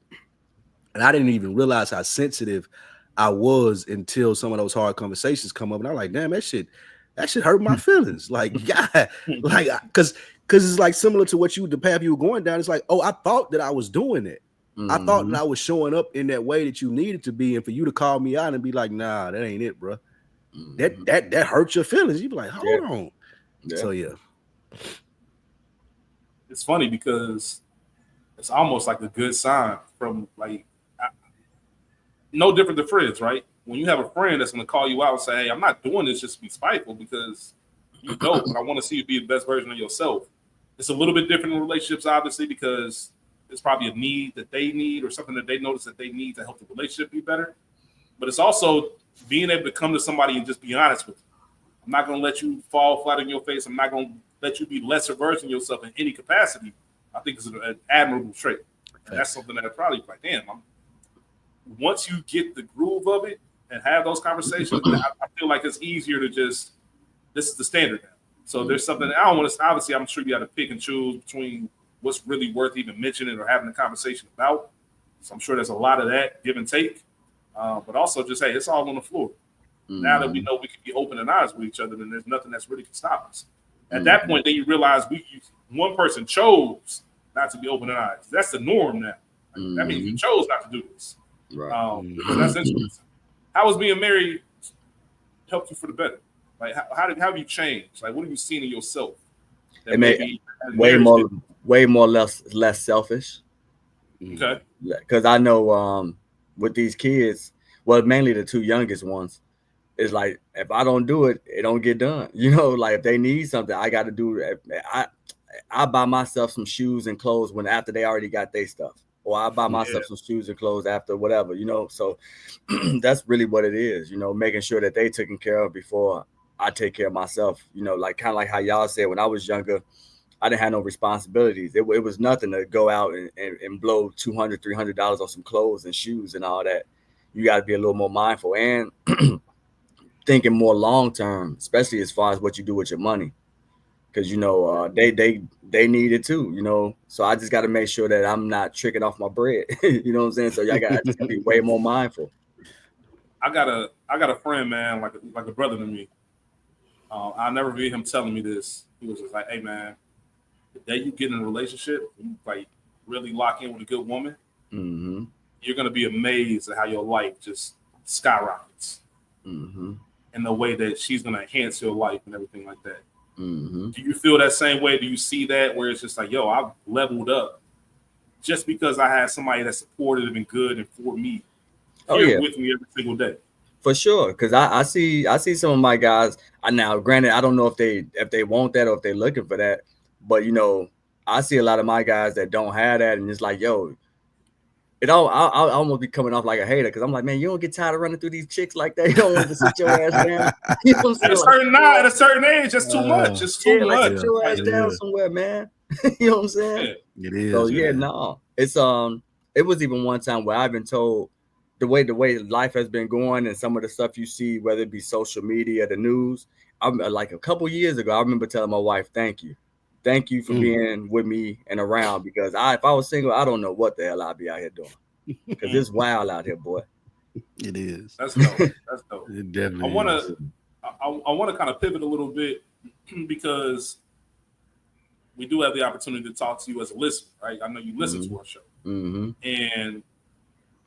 And I didn't even realize how sensitive I was until some of those hard conversations come up. And I'm like, damn, that shit hurt my feelings. Like, yeah, like, cause it's like similar to the path you were going down. It's like, oh, I thought that I was doing it. I thought that I was showing up in that way that you needed to be. And for you to call me out and be like, nah, that ain't it, bro. That hurts your feelings. You be like, hold on. Yeah. So, yeah. It's funny because it's almost like a good sign from like, no different than friends, right? When you have a friend that's going to call you out and say, hey, I'm not doing this just to be spiteful because you dope, and I want to see you be the best version of yourself. It's a little bit different in relationships, obviously, because it's probably a need that they need or something that they notice that they need to help the relationship be better. But it's also being able to come to somebody and just be honest with them. I'm not going to let you fall flat on your face. I'm not going to let you be lesser version of yourself in any capacity. I think it's an admirable trait. And that's something that I probably like, damn, once you get the groove of it and have those conversations, I feel like it's easier to just, this is the standard now. So there's something, I don't want to, obviously, I'm sure you got to pick and choose between what's really worth even mentioning or having a conversation about. So I'm sure there's a lot of that give and take. But also just, hey, it's all on the floor. Now that we know we can be open and honest with each other, then there's nothing that's really can stop us. At that point, then you realize one person chose not to be open and honest. That's the norm now. That means you chose not to do this. Right. So that's interesting. How has being married helped you for the better? Like, how have you changed? Like, what have you seen in yourself? It made way more less selfish. Okay. Because I know with these kids, well, mainly the two youngest ones, it's like if I don't do it, it don't get done. You know, like if they need something, I got to do it. I buy myself some shoes and clothes when after they already got their stuff, or I buy myself some shoes and clothes after whatever. You know, so that's really what it is. You know, making sure that they taken care of before I take care of myself. You know, like kind of like how y'all said when I was younger, I didn't have no responsibilities. It was nothing to go out and blow $200, $300 on some clothes and shoes and all that. You got to be a little more mindful and thinking more long term, especially as far as what you do with your money, because you know they need it too. You know, so I just got to make sure that I'm not tricking off my bread. You know what I'm saying? So I got to be way more mindful. I got a friend, man, like a brother to me. I'll never forget him telling me this. He was just like, "Hey, man, the day you get in a relationship, you like really lock in with a good woman, you're gonna be amazed at how your life just skyrockets, in the way that she's gonna enhance your life and everything like that." Do you feel that same way? Do you see that where it's just like, yo, I've leveled up just because I had somebody that's supportive and good and for me here with me every single day? For sure, because I see some of my guys. Now, granted, I don't know if they want that or if they're looking for that, but you know, I see a lot of my guys that don't have that, and it's like, yo, I'll almost be coming off like a hater because I'm like, man, you don't get tired of running through these chicks like that. You don't want to sit your ass down. You know what I'm saying? At a certain age, it's too much. It's too much. Like, sit your ass down somewhere, man. You know what I'm saying? It is. So no, it's it was even one time where I've been told the way life has been going and some of the stuff you see, whether it be social media, the news. I'm like a couple years ago, I remember telling my wife, thank you for being with me and around, because if I was single, I don't know what the hell I'd be out here doing, because it's wild out here, boy. It is. That's dope. That's dope. It definitely. I want to kind of pivot a little bit because we do have the opportunity to talk to you as a listener, right? I know you listen to our show, and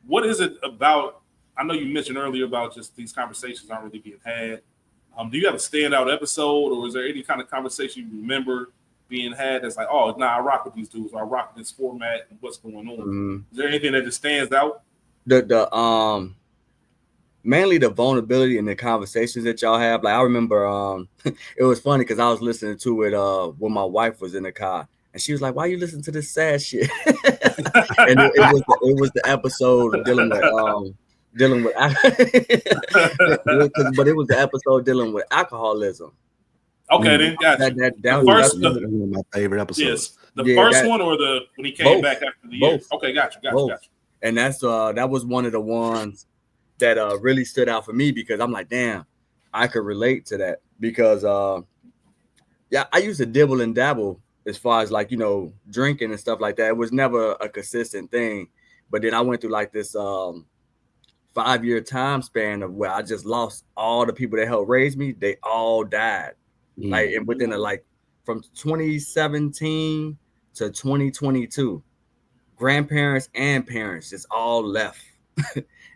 what is it about? I know you mentioned earlier about just these conversations aren't really being had. Do you have a standout episode, or is there any kind of conversation you remember being had that's like, oh, nah, I rock with these dudes, or I rock with this format and what's going on? Is there anything that just stands out? The mainly the vulnerability and the conversations that y'all have. Like I remember it was funny because I was listening to it when my wife was in the car, and she was like, why you listen to this sad shit? And it was the episode dealing with but it was the episode dealing with alcoholism. Okay, then gotcha. That was one of my favorite episodes. Yes, the first one or when he came back after the year. Okay, gotcha. And that's that was one of the ones that really stood out for me, because I'm like, damn, I could relate to that, because I used to dibble and dabble as far as like, you know, drinking and stuff like that. It was never a consistent thing, but then I went through like this 5-year time span of where I just lost all the people that helped raise me. They all died. Like within from 2017 to 2022, grandparents and parents just all left.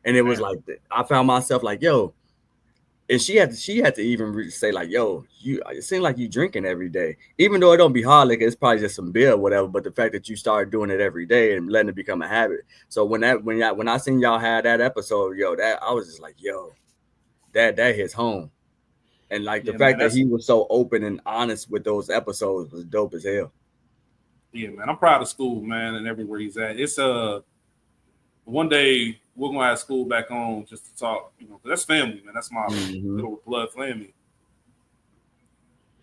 And it was like, I found myself like, yo, and she had to even say like, yo, it seems like you drinking every day, even though it don't be hard, like it's probably just some beer or whatever, but the fact that you started doing it every day and letting it become a habit. So when I seen y'all had that episode, yo, that I was just like, yo, that hits home. And like the fact that he was so open and honest with those episodes was dope as hell. Yeah, man, I'm proud of school, man, and everywhere he's at. It's one day we're gonna have school back on just to talk, you know, 'cause that's family, man. That's my little blood family.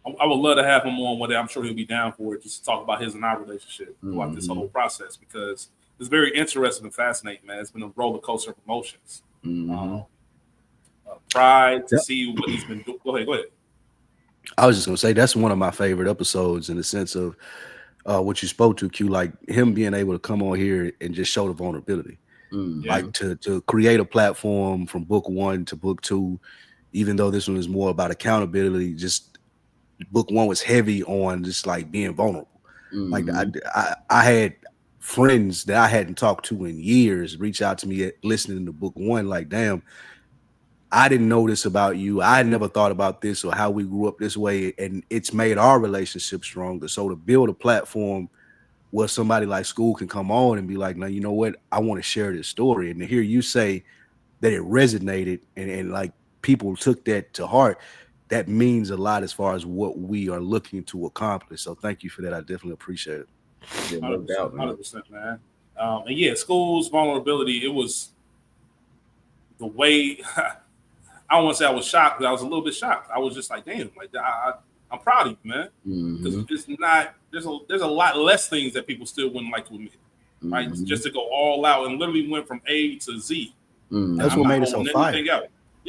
I would love to have him on one day. I'm sure he'll be down for it, just to talk about his and our relationship throughout this whole process, because it's very interesting and fascinating, man. It's been a roller coaster of emotions. Pride to see what he's been doing. Go ahead. I was just gonna say that's one of my favorite episodes in the sense of what you spoke to, Q, like him being able to come on here and just show the vulnerability. Like to create a platform from book 1 to book 2, even though this one is more about accountability, just book 1 was heavy on just like being vulnerable. Like I had friends that I hadn't talked to in years reach out to me listening to book 1, like, damn, I didn't know this about you. I never thought about this or how we grew up this way. And it's made our relationship stronger. So to build a platform where somebody like School can come on and be like, now, you know what? I want to share this story. And to hear you say that it resonated and like people took that to heart, that means a lot as far as what we are looking to accomplish. So thank you for that. I definitely appreciate it. Yeah, no doubt, man. 100%, man. And yeah, School's vulnerability, it was the way... I don't want to say I was shocked, but I was a little bit shocked. I was just like, damn, like I'm proud of you, man. Because it's not, there's a lot less things that people still wouldn't like to admit, right? Just to go all out and literally went from A to Z. That's what made it so fire. Yeah,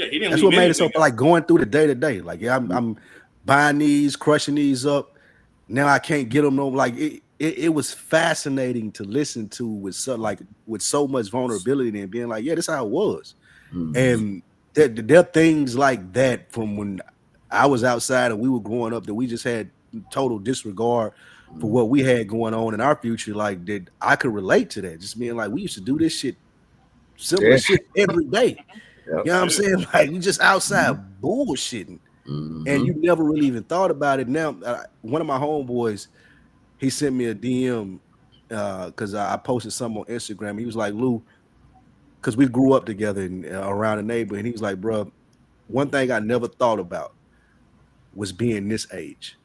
he didn't. That's what made it so like going through the day to day. Like, yeah, I'm buying these, crushing these up. Now I can't get them. No, like it was fascinating to listen to with so much vulnerability and being like, yeah, this is how it was, and. There are things like that from when I was outside and we were growing up that we just had total disregard for what we had going on in our future. Like that I could relate to that. Just being like, we used to do this shit, similar shit every day. You know what I'm saying? Like you just outside bullshitting and you never really even thought about it. Now, one of my homeboys, he sent me a DM because I posted something on Instagram. He was like, Lou, because we grew up together around the neighborhood. And he was like, bro, one thing I never thought about was being this age.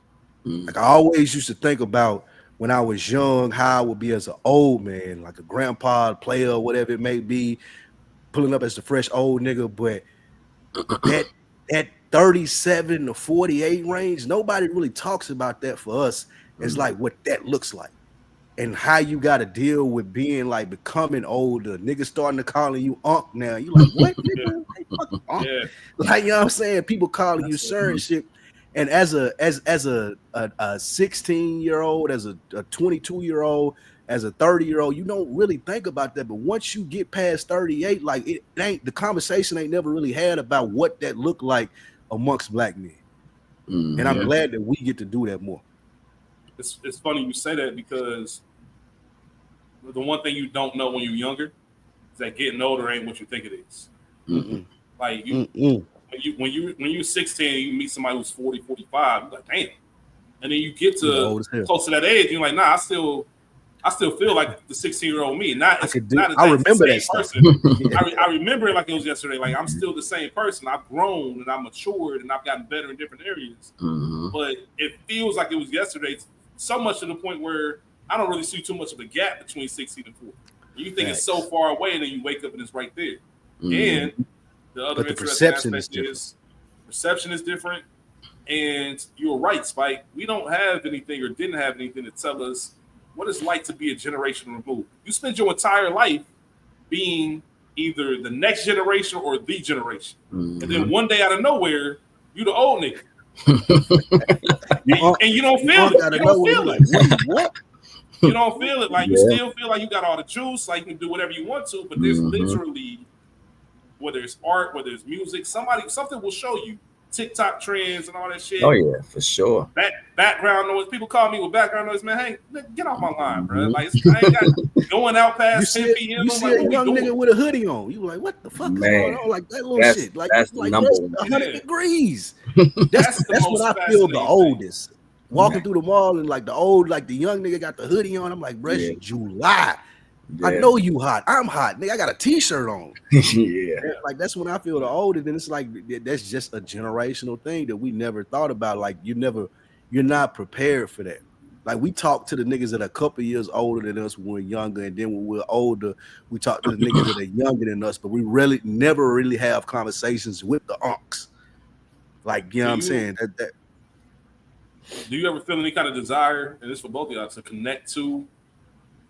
Like I always used to think about when I was young, how I would be as an old man, like a grandpa, player, whatever it may be, pulling up as the fresh old nigga. But that 37 to 48 range, nobody really talks about that for us. It's like what that looks like. And how you got to deal with being like becoming older, niggas starting to calling you Unc now. You like what? Nigga? Unc? Like, you know what I'm saying? People calling you sir and shit. And as a 16-year-old, as a 22-year-old, as a 30-year-old, you don't really think about that. But once you get past 38, like it ain't, the conversation ain't never really had about what that looked like amongst black men. And I'm glad that we get to do that more. It's funny you say that because the one thing you don't know when you're younger is that getting older ain't what you think it is. Like when you're 16, you meet somebody who's 40, 45, you're like, damn. And then you get to close to that age, you're like, nah, I still feel like the 16-year-old me. I remember that person. I remember it like it was yesterday. Like I'm still the same person. I've grown and I've matured and I've gotten better in different areas. But it feels like it was yesterday, so much to the point where I don't really see too much of a gap between 16 and 40. You think it's so far away, and then you wake up and it's right there. And the other perception is different. And you're right, Spike. We don't have anything or didn't have anything to tell us what it's like to be a generation removed. You spend your entire life being either the next generation or the generation. And then one day out of nowhere, you the old nigga. and you don't feel it. You don't feel it. What? You don't feel it. Like you still feel like you got all the juice, like you can do whatever you want to, but there's literally, whether it's art, whether it's music, something will show you TikTok trends and all that shit. Oh yeah, for sure. Background noise. People call me with background noise, man. Hey, get off my line, bro. Like I ain't got going out past 10 p.m. You see a young nigga with a hoodie on. You like, what the fuck is going on? Like that little shit. Like that's 100 degrees. That's when I feel the oldest. Walking through the mall and like the young nigga got the hoodie on. I'm like, bro, it's July. I know you hot. I'm hot. Nigga, I got a t-shirt on. Like that's when I feel the oldest. And it's like that's just a generational thing that we never thought about. Like you're not prepared for that. Like we talk to the niggas that are a couple years older than us when we're younger, and then when we're older, we talk to the niggas that are younger than us, but we really never really have conversations with the unks. Like, you know what I'm saying? Do you ever feel any kind of desire, and this for both of y'all, to connect to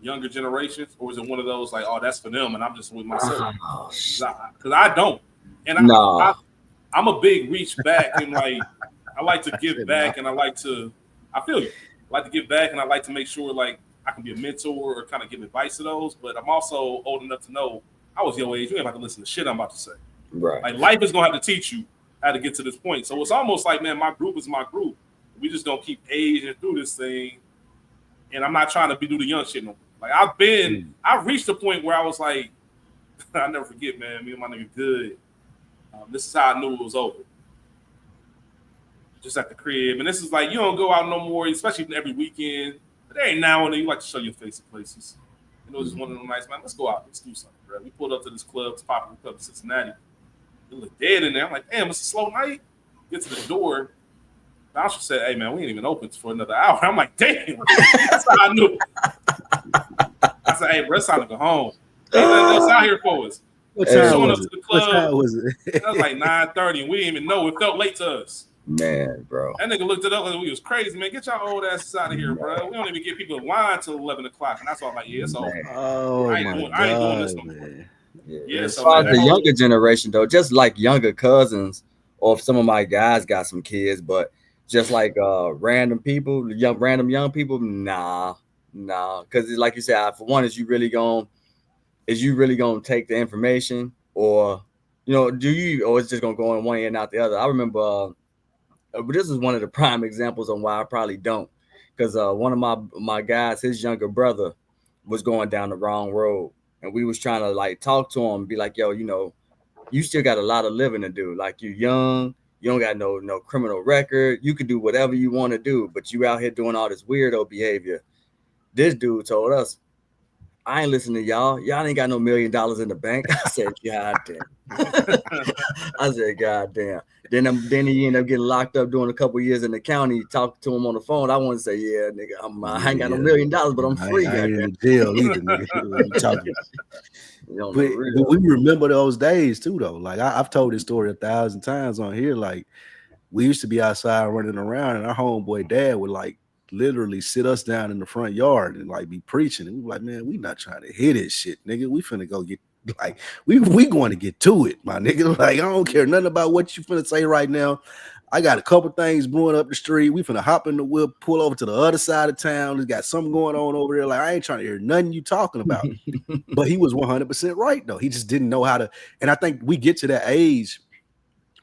younger generations, or is it one of those like, oh, that's for them, and I'm just with myself? Because I don't, and I'm a big reach back, and like I like to give back, and I feel you. I like to give back, and I like to make sure like I can be a mentor or kind of give advice to those. But I'm also old enough to know I was your age. You ain't about to listen to shit I'm about to say. Right. Like life is gonna have to teach you how to get to this point. So it's almost like, man, my group is my group. We just gonna keep aging through this thing, and I'm not trying to do the young shit no more. Like I've reached a point where I was like, I'll never forget, man. Me and my nigga Good. This is how I knew it was over. Just at the crib, and this is like you don't go out no more, especially every weekend. But there ain't now and then you like to show your face at places. You know, just one of them nights, man. Let's go out, let's do something, bro. We pulled up to this club, it's popular club in Cincinnati. It looked dead in there. I'm like, damn, it's a slow night. Get to the door. Bouncer said, hey man, we ain't even open for another hour. I'm like, damn, that's how I knew. I said, hey, bro, it's time to go home. Ain't nothing else out here for us. What time was up it? to the club. What time was it? It was like 9:30, and we didn't even know. It felt late to us. Man, bro. That nigga looked it up and we was crazy, man. Get y'all old asses out of here, bro. We don't even get people in line till 11 o'clock. And that's all I'm like, yeah, it's over. Oh, I ain't doing this no more. Yeah, as far as the younger generation, though, just like younger cousins, or if some of my guys got some kids, but just like random people, random young people, nah. Because like you said, for one, is you really gonna take the information, or do you, or it's just gonna go in one ear and out the other? I remember. But this is one of the prime examples on why I probably don't, because one of my guys, his younger brother, was going down the wrong road, and we was trying to like talk to him, be like, yo, you still got a lot of living to do. Like, you young, you don't got no criminal record, you can do whatever you want to do, but you out here doing all this weirdo behavior. This dude told us, I ain't listening to y'all. Y'all ain't got no $1 million in the bank. I said, God damn. I said, God damn. Then he ended up getting locked up doing a couple years in the county. Talked to him on the phone. I want to say, yeah, nigga, I ain't got no $1 million, but I'm free. I ain't in the jail either, nigga. But we remember those days too, though. Like I've told this story 1,000 times on here. Like, we used to be outside running around, and our homeboy dad would like literally sit us down in the front yard and like be preaching, and we were like, man, we not trying to hear this shit, nigga. We finna go get, like, we going to get to it, my nigga. Like, I don't care nothing about what you finna say right now. I got a couple things brewing up the street. We finna hop in the whip, pull over to the other side of town. There's got something going on over there. Like, I ain't trying to hear nothing you talking about. But he was 100% right though. He just didn't know how to. And I think we get to that age,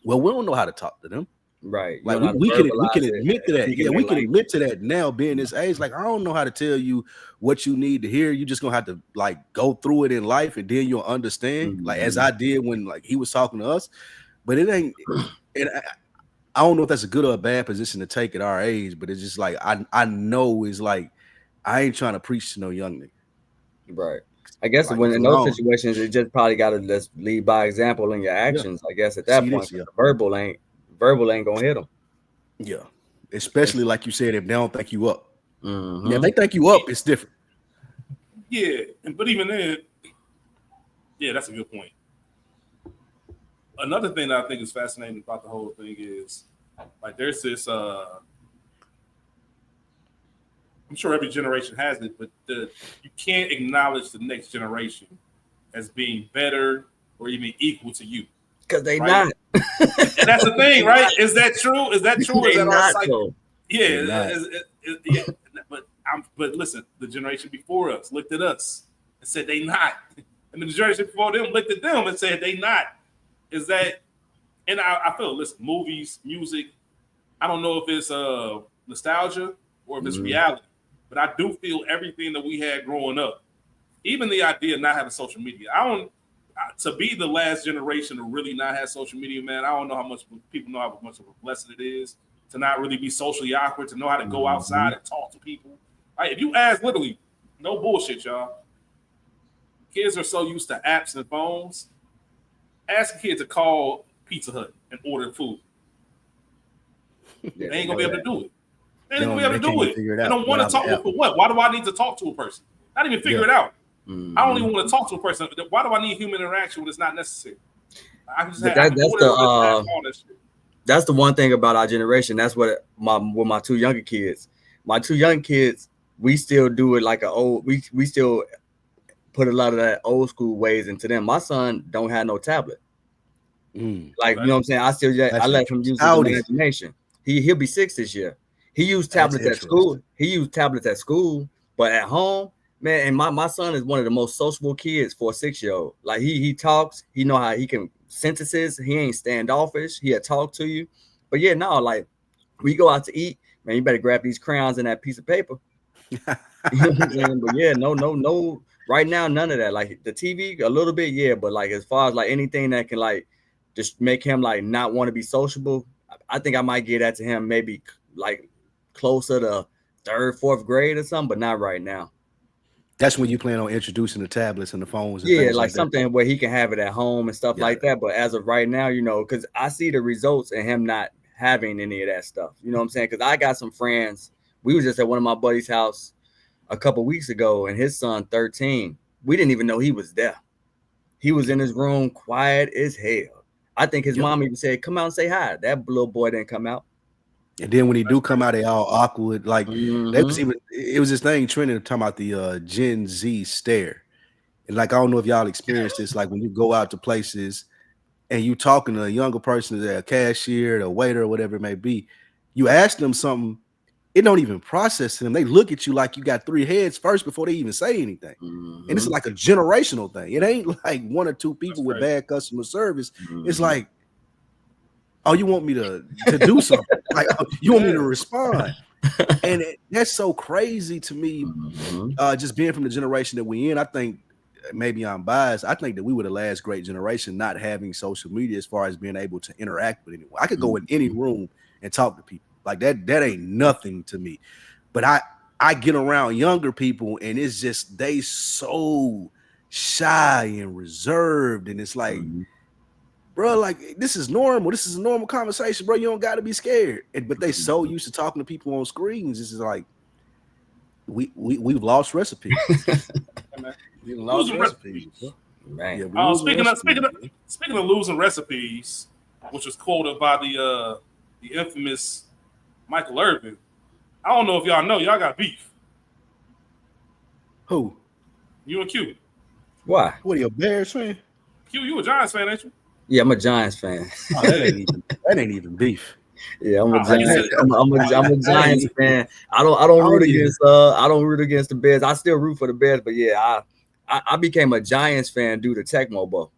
well, we don't know how to talk to them. Right. Like we can admit to that. Yeah, we can admit to that now, being this age. Like, I don't know how to tell you what you need to hear. You just gonna have to like go through it in life, and then you'll understand. Like, as I did when like he was talking to us. But it ain't, and I don't know if that's a good or a bad position to take at our age, but it's just like I know it's like I ain't trying to preach to no young nigga. Right. I guess like, when in those situations, it just probably got to just lead by example in your actions. Yeah. I guess at that point, verbal ain't gonna hit them. Yeah, especially like you said, if they don't think you up. Yeah, if they think you up, it's different. Yeah, but even then, yeah, that's a good point. Another thing that I think is fascinating about the whole thing is, like, there's this. I'm sure every generation has it, but you can't acknowledge the next generation as being better or even equal to you. Because they not. And that's the thing, right? Is that true? Is that true? Is that our cycle? Yeah, yeah. But listen, the generation before us looked at us and said they not, and the generation before them looked at them and said they not. Is that? And I feel, listen, movies, music. I don't know if it's nostalgia or if it's reality, but I do feel everything that we had growing up, even the idea of not having social media. To be the last generation to really not have social media, man, I don't know how much people know how much of a blessing it is to not really be socially awkward, to know how to go outside and talk to people. Like, if you ask, literally, no bullshit, y'all. Kids are so used to apps and phones. Ask a kid to call Pizza Hut and order food. They ain't gonna be able to do it. They ain't gonna be able to do it. They don't want to talk. For what? Why do I need to talk to a person? Not even figure it out. Mm-hmm. I don't even want to talk to a person. Why do I need human interaction when it's not necessary? I can just that's the one thing about our generation. That's what my two younger kids. My two young kids, we still do it like we still put a lot of that old school ways into them. My son don't have no tablet. You know what I'm saying? I let him use his imagination. He'll be 6 this year. He used tablets at school. But at home, man, and my son is one of the most sociable kids for a 6-year-old. Like he talks, he know how he can sentences. He ain't standoffish. He'll talk to you. But yeah, no, like we go out to eat, man, you better grab these crayons and that piece of paper. You know what I'm saying? But yeah, no. Right now, none of that. Like the TV, a little bit, yeah. But like as far as like anything that can like just make him like not want to be sociable, I think I might give that to him maybe like closer to 3rd, 4th grade or something, but not right now. That's when you plan on introducing the tablets and the phones. And things like something where he can have it at home and stuff like that. But as of right now, you know, because I see the results in him not having any of that stuff. You know what I'm saying? Because I got some friends. We were just at one of my buddies' house a couple weeks ago, and his son, 13, we didn't even know he was there. He was in his room, quiet as hell. I think his mom even said, "Come out and say hi." That little boy didn't come out. And then when he do come out, they all awkward. Like it was this thing trending talking about the Gen Z stare. And like I don't know if y'all experienced this. Like when you go out to places and you talking to a younger person, a cashier, a waiter, or whatever it may be, you ask them something, it don't even process them. They look at you like you got 3 heads first before they even say anything. And it's like a generational thing. It ain't like 1 or 2 people with bad customer service. It's like, oh, you want me to do something? Like, oh, you want me to respond? And that's so crazy to me. Just being from the generation that we in, I think maybe I'm biased. I think that we were the last great generation not having social media as far as being able to interact with anyone. I could go in any room and talk to people. Like that ain't nothing to me. But I get around younger people and it's just they so shy and reserved, and it's like, bro, like this is normal. This is a normal conversation, bro. You don't got to be scared. But they so used to talking to people on screens. This is like we've lost recipes. We've lost recipes. Man. Speaking of losing recipes, which was quoted by the infamous Michael Irvin. I don't know if y'all know, y'all got beef. Who? You and Q. Why? What are you, a Bears fan? Q, you a Giants fan, ain't you? Yeah, I'm a Giants fan. Oh, that ain't even beef. Yeah, I'm a Giants. I'm a Giants fan. I don't root against the Bears. I still root for the Bears, but yeah, I became a Giants fan due to Tecmo Bowl.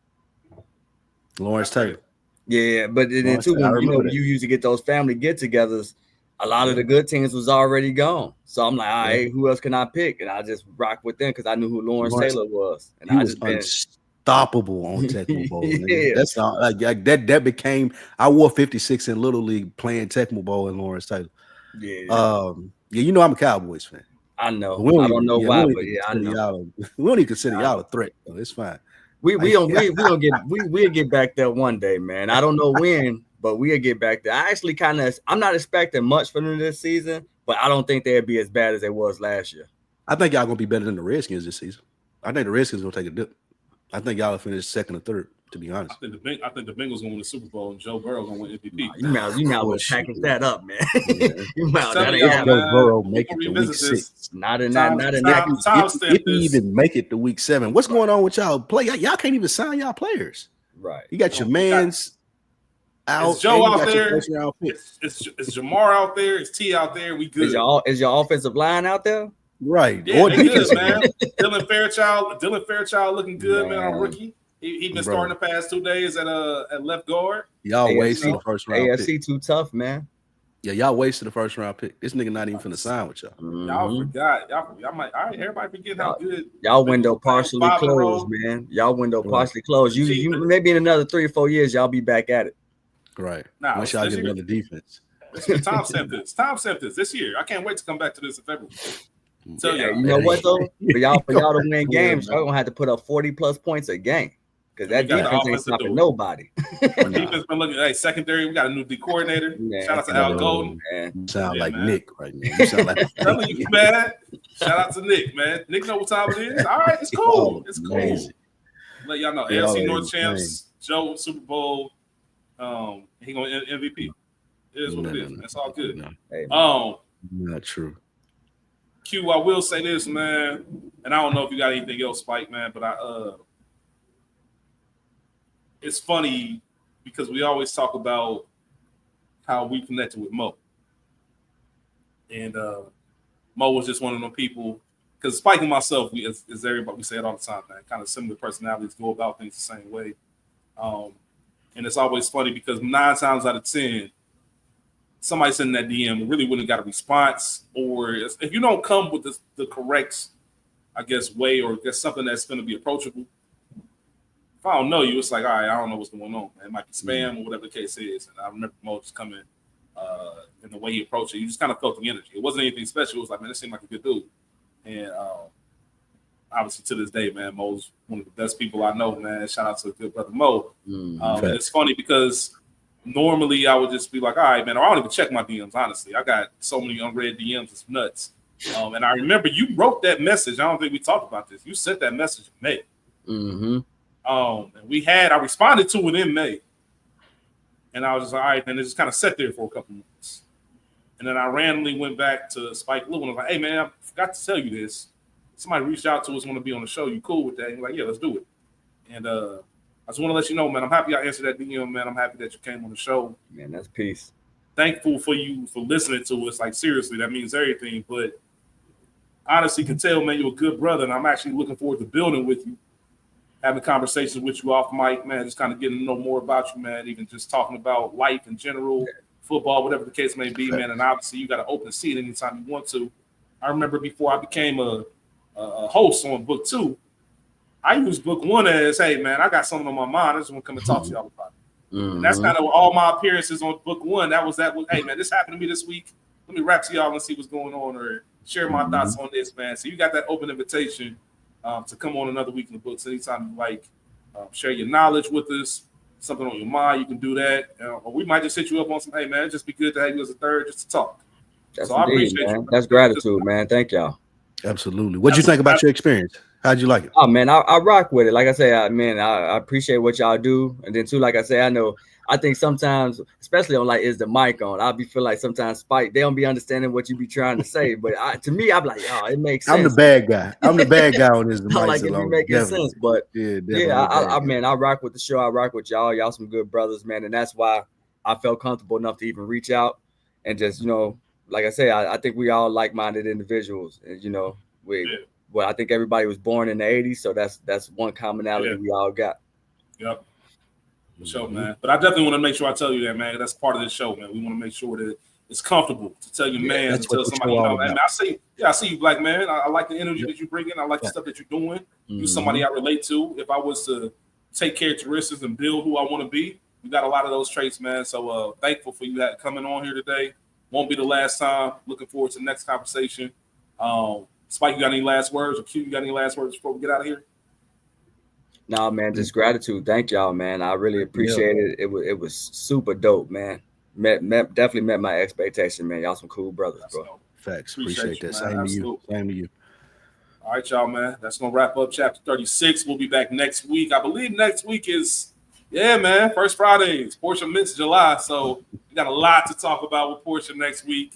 Lawrence Taylor. Yeah, but then too, when you used to get those family get-togethers, a lot of the good teams was already gone. So I'm like, all right, who else can I pick? And I just rock with them because I knew who Lawrence Taylor was. And he was unstoppable on Tecmo Bowl. That's all, like that became. I wore 56 in Little League playing Tecmo Bowl and Lawrence Taylor. Yeah, you know I'm a Cowboys fan. I know. I don't know why, but yeah, I know. We don't even consider y'all a threat, though. It's fine. We'll get back there one day, man. I don't know when, but we'll get back there. I'm not expecting much from them this season, but I don't think they'll be as bad as they was last year. I think y'all gonna be better than the Redskins this season. I think the Redskins gonna take a dip. I think y'all will finish 2nd or 3rd, to be honest. I think the Bengals gonna win the Super Bowl and Joe Burrow gonna win MVP. You might well package that up, man. You might Joe Burrow make it to week 6. Not in that. If you even make it to week 7, what's going on with y'all? Y'all can't even sign y'all players. Right. You got your man's out. Is Joe out there? It's Jamar out there. It's T out there. We good. Is your offensive line out there? Right. Yeah, they good, man. Dylan Fairchild looking good, man. On rookie. He been starting the past 2 days at left guard. Y'all wasted the first round. AFC pick. Too tough, man. Yeah, y'all wasted the first round pick. This nigga not even finna sign with y'all. Y'all forgot. Y'all might. All right, everybody forget how good. Y'all window partially closed, man. Y'all window partially closed. You maybe in another 3 or 4 years, y'all be back at it. Right. Once y'all get another defense. Tom sent this year. I can't wait to come back to this in February. So you know what though? For y'all to win games, y'all gonna have to put up 40+ points a game. because that defense ain't stopping nobody. Defense been looking. Hey, secondary, we got a new D coordinator. Shout out to Al Golden. You sound like Nick right now. You sound like telling you, man. Shout out to Nick, man. Nick know what time it is. All right, it's cool. It's cool. Let y'all know. AFC North champs, Joe Super Bowl. He gonna MVP. It is what it is. That's all good. Not true. Q, I will say this, man, and I don't know if you got anything else, Spike, man, but it's funny because we always talk about how we connected with Mo. And Mo was just one of them people, because Spike and myself, as everybody, we say it all the time, man, kind of similar personalities, go about things the same way. And it's always funny because 9 times out of 10, somebody sending that DM really wouldn't got a response, or if you don't come with the correct, I guess, way, or guess something that's going to be approachable, if I don't know you, it's like, all right, I don't know what's going on. Man. It might be spam or whatever the case is. And I remember Mo just coming in the way he approached it. You just kind of felt the energy. It wasn't anything special. It was like, man, this seemed like a good dude. And obviously to this day, man, Mo's one of the best people I know, man. Shout out to good brother Mo. And it's funny because normally I would just be like, all right, man, I don't even check my DMs, honestly. I got so many unread DMs, it's nuts. And I remember you wrote that message. I don't think we talked about this. You sent that message in May. And I responded to it in May. And I was just like, all right, man, it just kind of sat there for a couple months. And then I randomly went back to Spike Lee and I was like, hey, man, I forgot to tell you this. Somebody reached out to us, want to be on the show. You cool with that? And he's like, yeah, let's do it. And I just want to let you know, man, I'm happy I answered that DM, man. I'm happy that you came on the show. Man, that's peace. Thankful for you for listening to us. Like, seriously, that means everything. But honestly, can tell, man, you're a good brother. And I'm actually looking forward to building with you. Having conversations with you off mic, man, just kind of getting to know more about you, man, even just talking about life in general, football, whatever the case may be, man. And obviously, you got an open seat anytime you want to. I remember before I became a host on Book 2, I used Book 1 as, hey, man, I got something on my mind. I just want to come and talk to y'all about it. And that's kind of all my appearances on Book 1. That was, hey, man, this happened to me this week. Let me rap to y'all and see what's going on or share my thoughts on this, man. So you got that open invitation to come on another week in the books anytime you like. Share your knowledge with us, something on your mind, you can do that. Or we might just hit you up on some, hey, man, just be good to have you as a third just to talk. That's so indeed, I appreciate man. You. That's gratitude, man. Thank y'all. Absolutely. What do you think about your experience? How'd you like it? Oh, man, I rock with it. Like I say, I appreciate what y'all do. And then, too, like I say, I think sometimes, especially on, like, is the mic on, I'll be feeling like sometimes Spike, they don't be understanding what you be trying to say. But to me, I'm like, oh, it makes sense. I'm the bad guy. I'm the bad guy on this mic. Like, it be making sense. But, I rock with the show. I rock with y'all. Y'all some good brothers, man. And that's why I felt comfortable enough to even reach out and just, like I say, I think we all like-minded individuals. And, well, I think everybody was born in the 80s, so that's one commonality we all got. Yep. For sure, man. But I definitely want to make sure I tell you that, man. That's part of this show, man. We want to make sure that it's comfortable to tell you, man, to tell somebody, man, I see you, black man. I like the energy that you bring in. I like the stuff that you're doing. You're somebody I relate to. If I was to take characteristics and build who I want to be, you got a lot of those traits, man. So thankful for you coming on here today. Won't be the last time. Looking forward to the next conversation. Spike, you got any last words? Or Q, you got any last words before we get out of here? No, man, just gratitude. Thank y'all, man. I really appreciate it. It was super dope, man. Definitely met my expectation, man. Y'all some cool brothers, bro. Facts. Appreciate that. Same to you. Same to you. All right, y'all, man. That's gonna wrap up chapter 36. We'll be back next week. I believe next week is, man, First Fridays. Portia missed July, so we got a lot to talk about with Portia next week.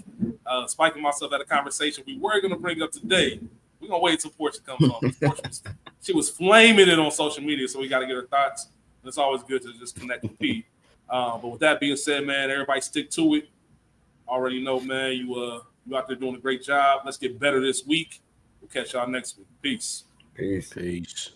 Spike and myself had a conversation we were gonna bring up today. We're going to wait until Portia comes on. She was flaming it on social media, so we got to get her thoughts. It's always good to just connect with Pete. But with that being said, man, everybody stick to it. Already know, man, you out there doing a great job. Let's get better this week. We'll catch y'all next week. Peace. Peace. Peace.